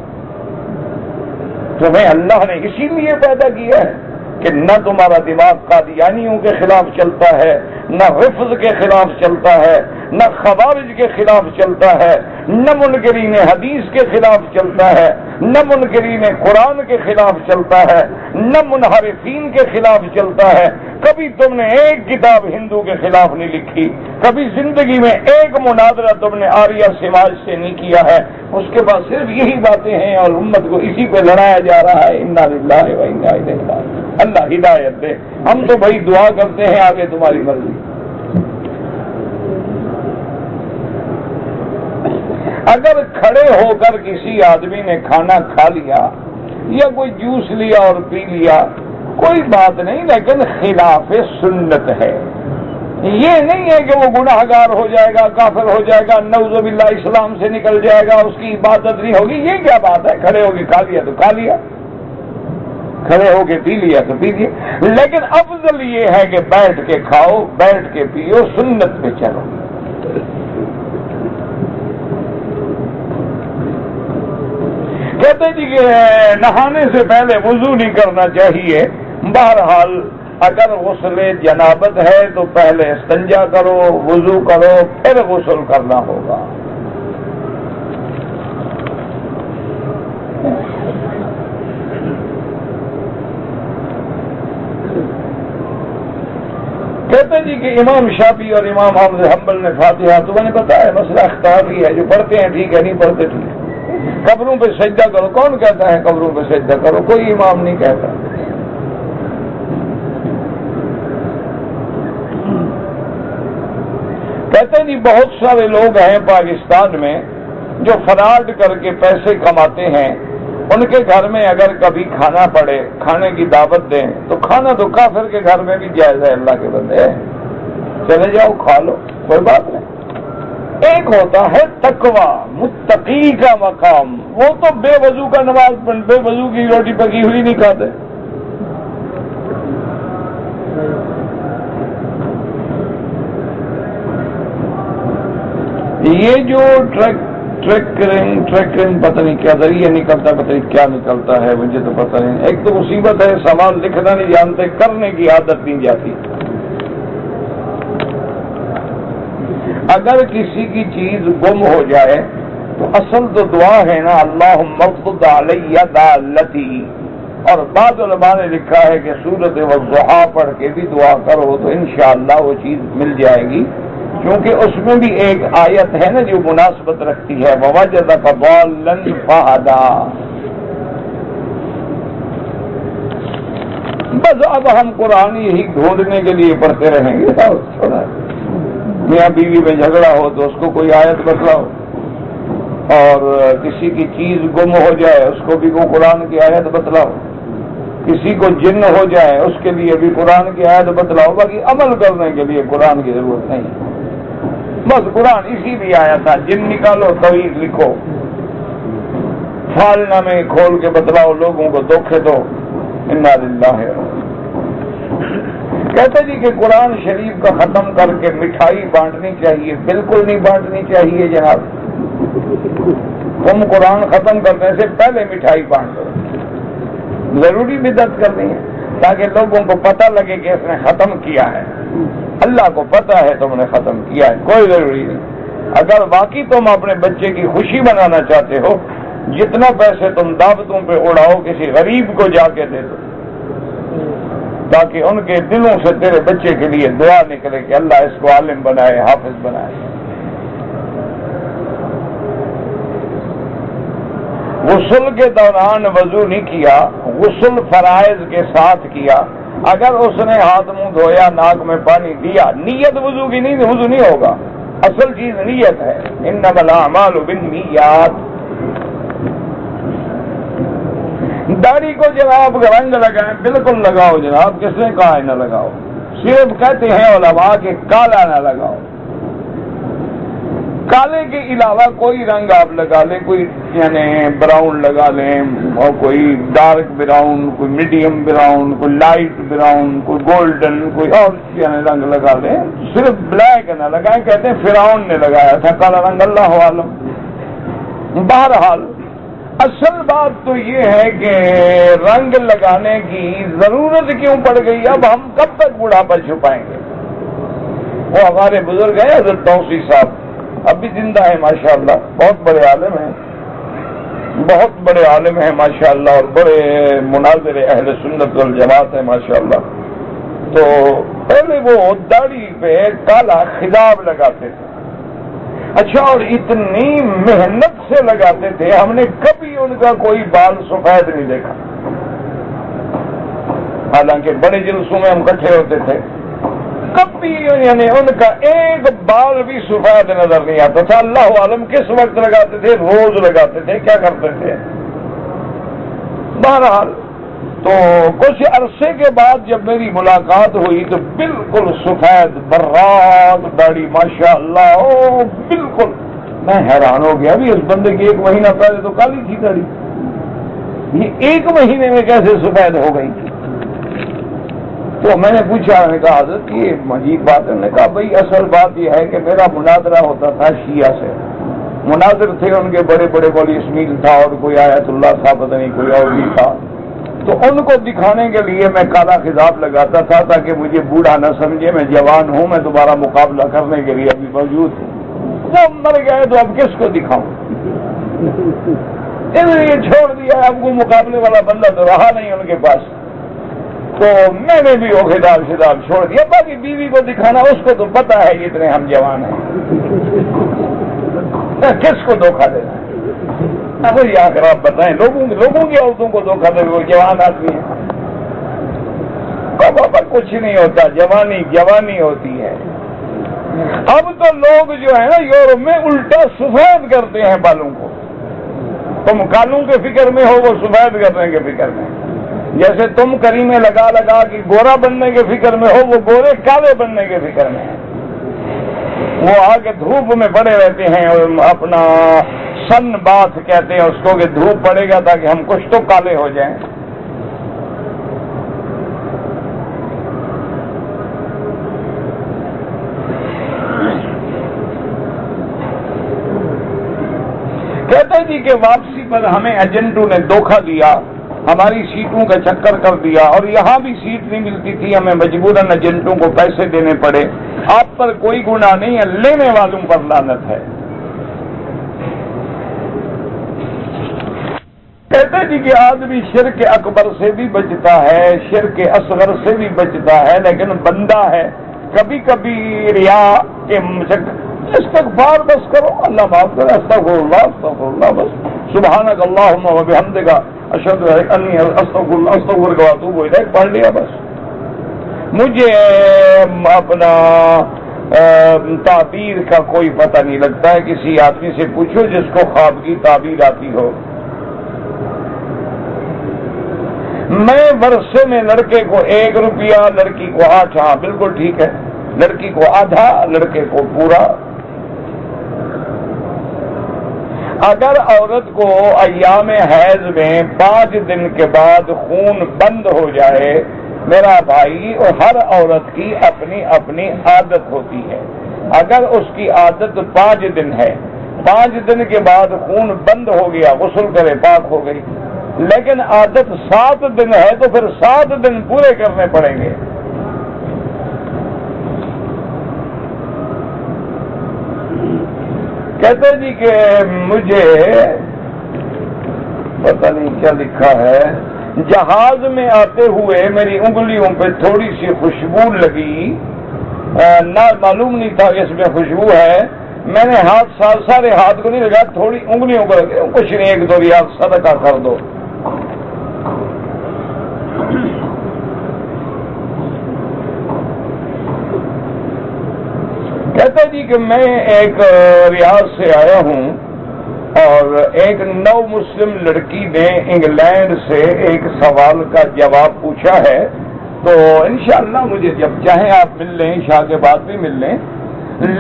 تمہیں اللہ نے اسی لیے پیدا کیا ہے کہ نہ تمہارا دماغ قادیانیوں کے خلاف چلتا ہے، نہ حفظ کے خلاف چلتا ہے، نہ خوارج کے خلاف چلتا ہے، نہ منکرین حدیث کے خلاف چلتا ہے، نہ منکرین قرآن کے خلاف چلتا ہے، نہ منحرفین کے خلاف چلتا ہے۔ کبھی تم نے ایک کتاب ہندو کے خلاف نہیں لکھی، کبھی زندگی میں ایک مناظرہ تم نے آریہ سماج سے نہیں کیا ہے، اس کے بعد صرف یہی باتیں ہیں اور امت کو اسی پہ لڑایا جا رہا ہے۔ انا للہ و انا الیہ راجعون۔ اللہ ہدایت دے، ہم تو بھائی دعا کرتے ہیں آگے تمہاری مرضی۔ اگر کھڑے ہو کر کسی آدمی نے کھانا کھا لیا یا کوئی جوس لیا اور پی لیا، کوئی بات نہیں، لیکن خلاف سنت ہے۔ یہ نہیں ہے کہ وہ گناہ گار ہو جائے گا، کافر ہو جائے گا، نعوذ باللہ اسلام سے نکل جائے گا، اس کی عبادت نہیں ہوگی۔ یہ کیا بات ہے؟ کھڑے ہو کے کھا لیا تو کھا لیا، کھڑے ہو کے پی لیا تو پی لیا، لیکن افضل یہ ہے کہ بیٹھ کے کھاؤ، بیٹھ کے پیو، سنت پہ چلو۔ کہتے جی کہ نہانے سے پہلے وضو نہیں کرنا چاہیے۔ بہرحال اگر غسل جنابت ہے تو پہلے استنجا کرو، وضو کرو، پھر غسل کرنا ہوگا۔ کہتے جی کہ امام شافعی اور امام احمد حنبل نے فاتحہ، تو میں نے بتایا مسئلہ اختلافی ہے، جو پڑھتے ہیں ٹھیک ہے، نہیں پڑھتے ٹھیک ہے۔ قبروں پہ سجدہ کرو، کون کہتا ہے قبروں پہ سجدہ کرو؟ کوئی امام نہیں کہتا۔ کہتے ہیں جی بہت سارے لوگ ہیں پاکستان میں جو فراڈ کر کے پیسے کماتے ہیں، ان کے گھر میں اگر کبھی کھانا پڑے، کھانے کی دعوت دیں تو کھانا تو کافر کے گھر میں بھی جائز ہے۔ اللہ کے بندے چلے جاؤ کھا لو، کوئی بات نہیں۔ ایک ہوتا ہے تقوی، متقی کا مقام، وہ تو بے وضو کا نماز، بے وضو کی روٹی پکی ہوئی نہیں کھاتے۔ یہ جو ٹریکرنگ پتہ نہیں کیا ذریعہ نکلتا، پتہ نہیں کیا نکلتا ہے، مجھے تو پتہ نہیں۔ ایک تو مصیبت ہے، سامان لکھنا نہیں جانتے، کرنے کی عادت نہیں جاتی۔ اگر کسی کی چیز گم ہو جائے تو اصل تو دعا ہے نا، اللہم اغض علی دالتی، اور بعض علماء نے لکھا ہے کہ سورۃ والضحیٰ پڑھ کے بھی دعا کرو تو انشاءاللہ وہ چیز مل جائے گی، کیونکہ اس میں بھی ایک آیت ہے نا جو مناسبت رکھتی ہے، وَوَجَدَكَ ضَالًّا فَهَدَىٰ۔ بس اب ہم قرآن یہی ڈھونڈنے کے لیے پڑھتے رہیں گے، میاں بیوی میں جھگڑا ہو تو اس کو کوئی آیت بتلاؤ، اور کسی کی چیز گم ہو جائے اس کو بھی وہ قرآن کی آیت بتلاؤ، کسی کو جن ہو جائے اس کے لیے بھی قرآن کی آیت بتلاؤ، باقی عمل کرنے کے لیے قرآن کی ضرورت نہیں۔ بس قرآن اسی لیے آیا تھا، جن نکالو تویز لکھو، فالنا میں کھول کے بتلاؤ، لوگوں کو دھوکے دو۔ انا للہ۔ کہتے جی کہ قرآن شریف کا ختم کر کے مٹھائی بانٹنی چاہیے، بالکل نہیں بانٹنی چاہیے جناب۔ تم قرآن ختم کرنے سے پہلے مٹھائی بانٹ دو، ضروری بدعت کرنی ہے تاکہ لوگوں کو پتہ لگے کہ اس نے ختم کیا ہے، اللہ کو پتہ ہے تم نے ختم کیا ہے، کوئی ضروری نہیں۔ اگر واقعی تم اپنے بچے کی خوشی بنانا چاہتے ہو، جتنا پیسے تم دعوتوں پہ اڑاؤ کسی غریب کو جا کے دے دو، تاکہ ان کے دلوں سے تیرے بچے کے لیے دعا نکلے کہ اللہ اس کو عالم بنائے، حافظ بنائے۔ غسل کے دوران وضو نہیں کیا، غسل فرائض کے ساتھ کیا، اگر اس نے ہاتھ منہ دھویا، ناک میں پانی دیا، نیت وضو کی نہیں، وضو نہیں ہوگا۔ اصل چیز نیت ہے، انما الاعمال بالنیات۔ داڑھی کو جناب رنگ لگائیں، بالکل لگاؤ جناب، کس نے کہا ہے نہ لگاؤ؟ صرف کہتے ہیں علماء کہ کالا نہ لگاؤ، کالے کے علاوہ کوئی رنگ آپ لگا لیں، کوئی یعنی براؤن لگا لیں، اور کوئی ڈارک براؤن، کوئی میڈیم براؤن، کوئی لائٹ براؤن، کوئی گولڈن، کوئی اور یعنی رنگ لگا لیں، صرف بلیک نہ لگائیں۔ کہتے ہیں فرعون نے لگایا تھا کالا رنگ، اللہ عالم۔ بہرحال اصل بات تو یہ ہے کہ رنگ لگانے کی ضرورت کیوں پڑ گئی؟ اب ہم کب تک بڑھاپا چھپائیں گے؟ وہ ہمارے بزرگ ہیں حضرت توسی صاحب، اب بھی زندہ ہے ماشاءاللہ، بہت بڑے عالم ہیں، بہت بڑے عالم ہیں ماشاءاللہ، اور بڑے مناظر اہل سنت والجماعت ہیں ماشاءاللہ۔ تو پہلے وہ داڑھی پہ کالا خضاب لگاتے تھے، اچھا، اور اتنی محنت سے لگاتے تھے، ہم نے کبھی ان کا کوئی بال سفید نہیں دیکھا، حالانکہ بڑے جلسوں میں ہم اکٹھے ہوتے تھے، کبھی یعنی ان کا ایک بال بھی سفید نظر نہیں آتا تھا۔ اللہ عالم کس وقت لگاتے تھے؟ روز لگاتے تھے، کیا کرتے تھے؟ بہرحال تو کچھ عرصے کے بعد جب میری ملاقات ہوئی تو بالکل سفید براق داڑھی ماشاءاللہ، بالکل، میں حیران ہو گیا، بھی اس بندے کی ایک مہینہ پہلے تو کالی تھی داڑھی، یہ ایک مہینے میں کیسے سفید ہو گئی تھی؟ تو میں نے پوچھا، میں نے کہا حضرت یہ عجیب بات ہے۔ نے کہا بھائی اصل بات یہ ہے کہ میرا مناظرہ ہوتا تھا شیعہ سے، مناظر تھے ان کے بڑے بڑے، مولی اسمیل تھا اور کوئی آیت اللہ تھا، پتہ نہیں کوئی اور بھی تھا، تو ان کو دکھانے کے لیے میں کالا خضاب لگاتا تھا تاکہ مجھے بوڑھا نہ سمجھے، میں جوان ہوں، میں دوبارہ مقابلہ کرنے کے لیے ابھی موجود ہوں۔ جب مر گئے تو اب کس کو دکھاؤں؟ اس لیے چھوڑ دیا، اب کوئی مقابلے والا بندہ تو رہا نہیں ان کے پاس، تو میں نے بھی وہ خضاب چھوڑ دیا۔ باقی بیوی کو دکھانا، اس کو تو پتا ہے اتنے ہم جوان ہیں، کس کو دھوکہ دینا ہے؟ یہ آخر آپ بتائیں، لوگوں کی عورتوں کو دھوکہ دے، وہ جوان آدمی ہے، بابا کچھ نہیں ہوتا، جوانی ہوتی ہے۔ اب تو لوگ جو ہے نا یورپ میں الٹا سفید کرتے ہیں بالوں کو، تم کالوں کے فکر میں ہو، وہ سفید کرنے کے فکر میں، جیسے تم کریمیں لگا کہ گورا بننے کے فکر میں ہو، وہ گورے کالے بننے کے فکر میں ہیں، وہ آگے دھوپ میں پڑے رہتے ہیں، اور اپنا سن بات کہتے ہیں اس کو کہ دھوپ پڑے گا تاکہ ہم کچھ تو کالے ہو جائیں۔ کہتے جی کہ واپسی پر ہمیں ایجنٹوں نے دھوکہ دیا، ہماری سیٹوں کا چکر کر دیا، اور یہاں بھی سیٹ نہیں ملتی تھی، ہمیں مجبوراً ایجنٹوں کو پیسے دینے پڑے۔ آپ پر کوئی گناہ نہیں ہے، لینے والوں پر لعنت ہے۔ کہتے جی کہ آدمی شرک اکبر سے بھی بچتا ہے، شرک اصغر سے بھی بچتا ہے، لیکن بندہ ہے کبھی کبھی ریا کے استغفار بس کرو، اللہ معاف کرے، استغفر اللہ بس، سبحانک اللہم و بحمدک اشہد انی استغفرک و اتوب الیک پڑھ لیا بس۔ مجھے اپنا تعبیر کا کوئی پتہ نہیں لگتا ہے، کسی آدمی سے پوچھو جس کو خواب کی تعبیر آتی ہو۔ میں ورثے میں لڑکے کو 1 روپیہ، لڑکی کو 8، ہاں بالکل ٹھیک ہے، لڑکی کو آدھا، لڑکے کو پورا۔ اگر عورت کو ایام حیض میں 5 دن کے بعد خون بند ہو جائے، میرا بھائی، ہر عورت کی اپنی اپنی عادت ہوتی ہے، اگر اس کی عادت 5 دن ہے، 5 دن کے بعد خون بند ہو گیا، غسل کرے، پاک ہو گئی، لیکن عادت 7 دن ہے تو پھر 7 دن پورے کرنے پڑیں گے۔ کہتے جی کہ مجھے پتہ نہیں کیا لکھا ہے، جہاز میں آتے ہوئے میری انگلیوں پہ تھوڑی سی خوشبو لگی، نہ معلوم نہیں تھا کہ اس میں خوشبو ہے، میں نے ہاتھ سارے ہاتھ کو نہیں لگا، تھوڑی انگلیوں کو لگے، کچھ نہیں، 1-2 ریال صدقہ کر دو۔ کہتا جی کہ میں ایک ریاض سے آیا ہوں اور ایک نو مسلم لڑکی نے انگلینڈ سے ایک سوال کا جواب پوچھا ہے، تو انشاءاللہ مجھے جب چاہیں آپ مل لیں، عشاء کے بعد بھی مل لیں،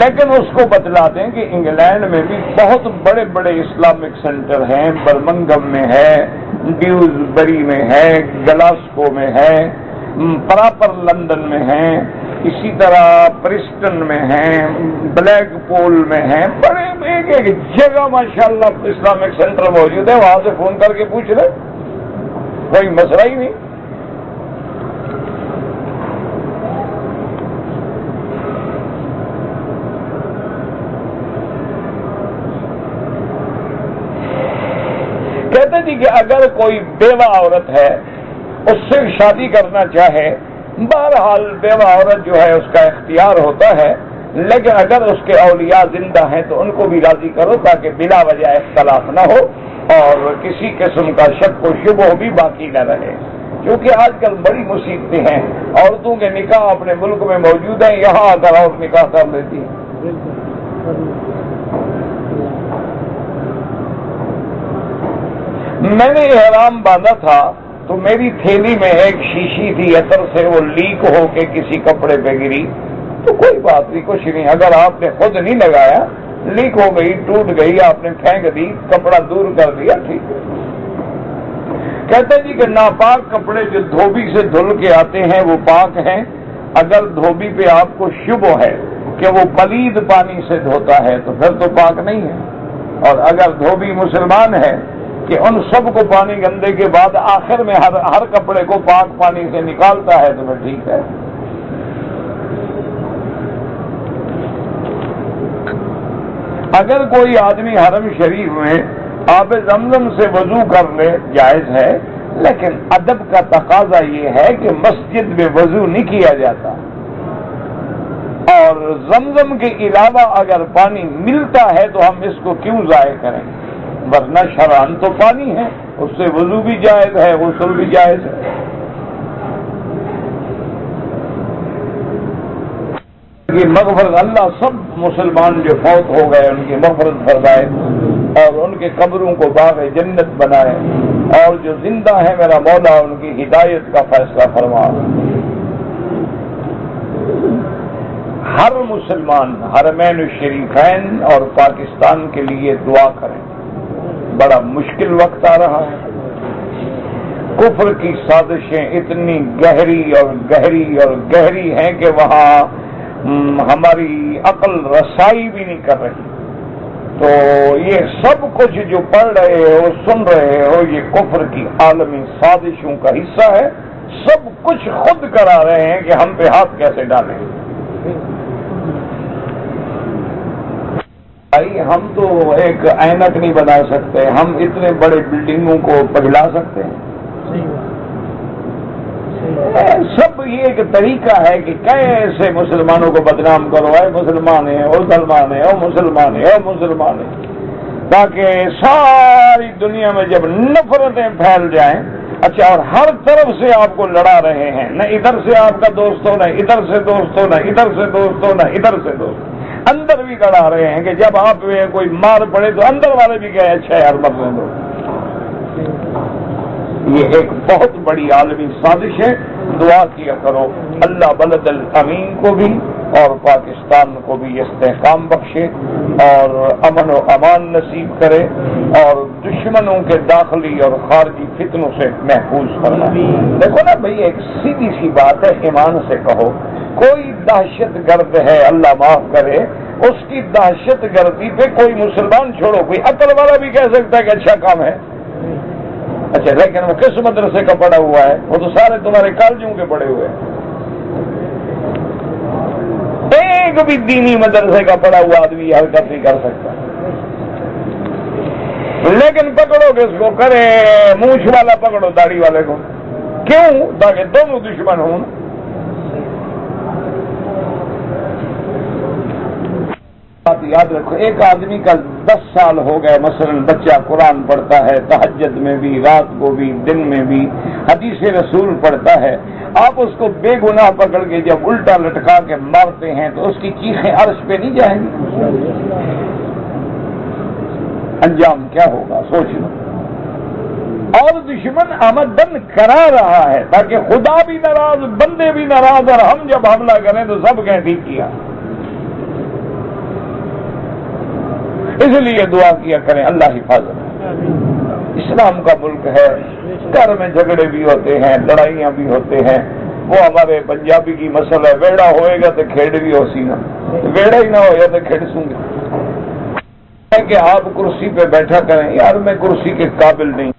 لیکن اس کو بتلا دیں کہ انگلینڈ میں بھی بہت بڑے بڑے اسلامک سینٹر ہیں، برمنگم میں ہے، ڈیوزبری میں ہے، گلاسکو میں ہے، پراپر لندن میں ہیں، اسی طرح پرسٹن میں ہیں، بلیک پول میں ہیں، بڑے ایک جگہ ماشاءاللہ اسلامک سینٹر موجود ہے، وہاں سے فون کر کے پوچھ لیں، کوئی مسئلہ ہی نہیں۔ کہتے جی کہ اگر کوئی بیوہ عورت ہے، اس سے شادی کرنا چاہے، بہرحال بیوہ عورت جو ہے اس کا اختیار ہوتا ہے، لیکن اگر اس کے اولیاء زندہ ہیں تو ان کو بھی راضی کرو تاکہ بلا وجہ اختلاف نہ ہو اور کسی قسم کا شک و شبہ بھی باقی نہ رہے، کیونکہ آج کل بڑی مصیبتیں ہیں، عورتوں کے نکاح اپنے ملک میں موجود ہیں، یہاں آ کر عورت نکاح کر لیتی ہے۔ میں نے احرام باندھا تھا تو میری تھیلی میں ایک شیشی تھی، عطر سے وہ لیک ہو کے کسی کپڑے پہ گری، تو کوئی بات نہیں، کچھ نہیں، اگر آپ نے خود نہیں لگایا، لیک ہو گئی، ٹوٹ گئی، آپ نے پھینک دی، کپڑا دور کر دیا، ٹھیک ہے۔ کہتے جی کہ ناپاک کپڑے جو دھوبی سے دھل کے آتے ہیں وہ پاک ہیں، اگر دھوبی پہ آپ کو شبہ ہے کہ وہ پلید پانی سے دھوتا ہے تو پھر تو پاک نہیں ہے، اور اگر دھوبی مسلمان ہے کہ ان سب کو پانی گندے کے بعد آخر میں ہر کپڑے کو پاک پانی سے نکالتا ہے تو پھر ٹھیک ہے۔ اگر کوئی آدمی حرم شریف میں آب زمزم سے وضو کر لے جائز ہے، لیکن ادب کا تقاضا یہ ہے کہ مسجد میں وضو نہیں کیا جاتا، اور زمزم کے علاوہ اگر پانی ملتا ہے تو ہم اس کو کیوں ضائع کریں، ورنہ شرعاً تو پانی ہے، اس سے وضو بھی جائز ہے، غسل بھی جائز ہے۔ یہ مغفرت اللہ سب مسلمان جو فوت ہو گئے ان کی مغفرت فرمائے اور ان کے قبروں کو باغ جنت بنائے، اور جو زندہ ہیں میرا مولا ان کی ہدایت کا فیصلہ فرما۔ ہر مسلمان حرمین الشریفین اور پاکستان کے لیے دعا کریں، بڑا مشکل وقت آ رہا ہے، کفر کی سازشیں اتنی گہری اور گہری اور گہری ہیں کہ وہاں ہماری عقل رسائی بھی نہیں کر رہی، تو یہ سب کچھ جو پڑھ رہے ہو، سن رہے ہو، یہ کفر کی عالمی سازشوں کا حصہ ہے، سب کچھ خود کرا رہے ہیں کہ ہم پہ ہاتھ کیسے ڈالیں۔ بھائی ہم تو ایک اینک نہیں بنا سکتے، ہم اتنے بڑے بلڈنگوں کو پگھلا سکتے ہیں؟ سب یہ ایک طریقہ ہے کہ کیسے مسلمانوں کو بدنام کرو، اے مسلمان ہے، او مسلمان ہے، او مسلمان ہے، او مسلمان ہے، تاکہ ساری دنیا میں جب نفرتیں پھیل جائیں، اچھا اور ہر طرف سے آپ کو لڑا رہے ہیں، نہ ادھر سے آپ کا دوست ہو، نہ ادھر سے دوست ہو، نہ ادھر سے دوست ہو، نہ ادھر سے دوست، اندر بھی لڑا رہے ہیں کہ جب آپ کوئی مار پڑے تو اندر والے بھی کہے اچھا یار مر دو۔ یہ ایک بہت بڑی عالمی سازش ہے۔ دعا کیا کرو اللہ بلد الامین کو بھی اور پاکستان کو بھی استحکام بخشے اور امن و امان نصیب کرے اور دشمنوں کے داخلی اور خارجی فتنوں سے محفوظ فرمائے۔ دیکھو نا بھئی، ایک سیدھی سی بات ہے، ایمان سے کہو، کوئی دہشت گرد ہے اللہ معاف کرے، اس کی دہشت گردی پہ کوئی مسلمان چھوڑو، کوئی عقل والا بھی کہہ سکتا ہے کہ اچھا کام ہے، اچھا لیکن وہ کس مدرسے کا پڑھا ہوا ہے؟ وہ تو سارے تمہارے کالجوں کے پڑھے ہوئے ہیں۔ ایک بھی دینی مدرسے کا پڑھا ہوا آدمی یہ حرکت نہیں کر سکتا، لیکن پکڑو کس کو کرے؟ مونچھ والا پکڑو داڑھی والے کو، کیوں؟ تاکہ دونوں دشمن ہوں۔ بات یاد رکھو، ایک آدمی کا 10 سال ہو گئے، مثلا بچہ قرآن پڑھتا ہے، تہجد میں بھی، رات کو بھی، دن میں بھی، حدیث رسول پڑھتا ہے، آپ اس کو بے گناہ پکڑ کے جب الٹا لٹکا کے مارتے ہیں تو اس کی چیخیں عرش پہ نہیں جائیں گی؟ انجام کیا ہوگا سوچ لو۔ اور دشمن آمدن کرا رہا ہے تاکہ خدا بھی ناراض، بندے بھی ناراض، اور ہم جب حملہ کریں تو سب کہیں ٹھیک کیا۔ اس لیے دعا کیا کریں اللہ حفاظت۔ اسلام کا ملک ہے، گھر میں جھگڑے بھی ہوتے ہیں، لڑائیاں بھی ہوتے ہیں، وہ ہمارے پنجابی کی مسئلہ ہے، ویڑا ہوئے گا تو کھیڑ بھی ہو سی نا، ویڑا ہی نہ ہوئے تو کھیڑ سوں گے کہ آپ کرسی پہ بیٹھا کریں، یار میں کرسی کے قابل نہیں،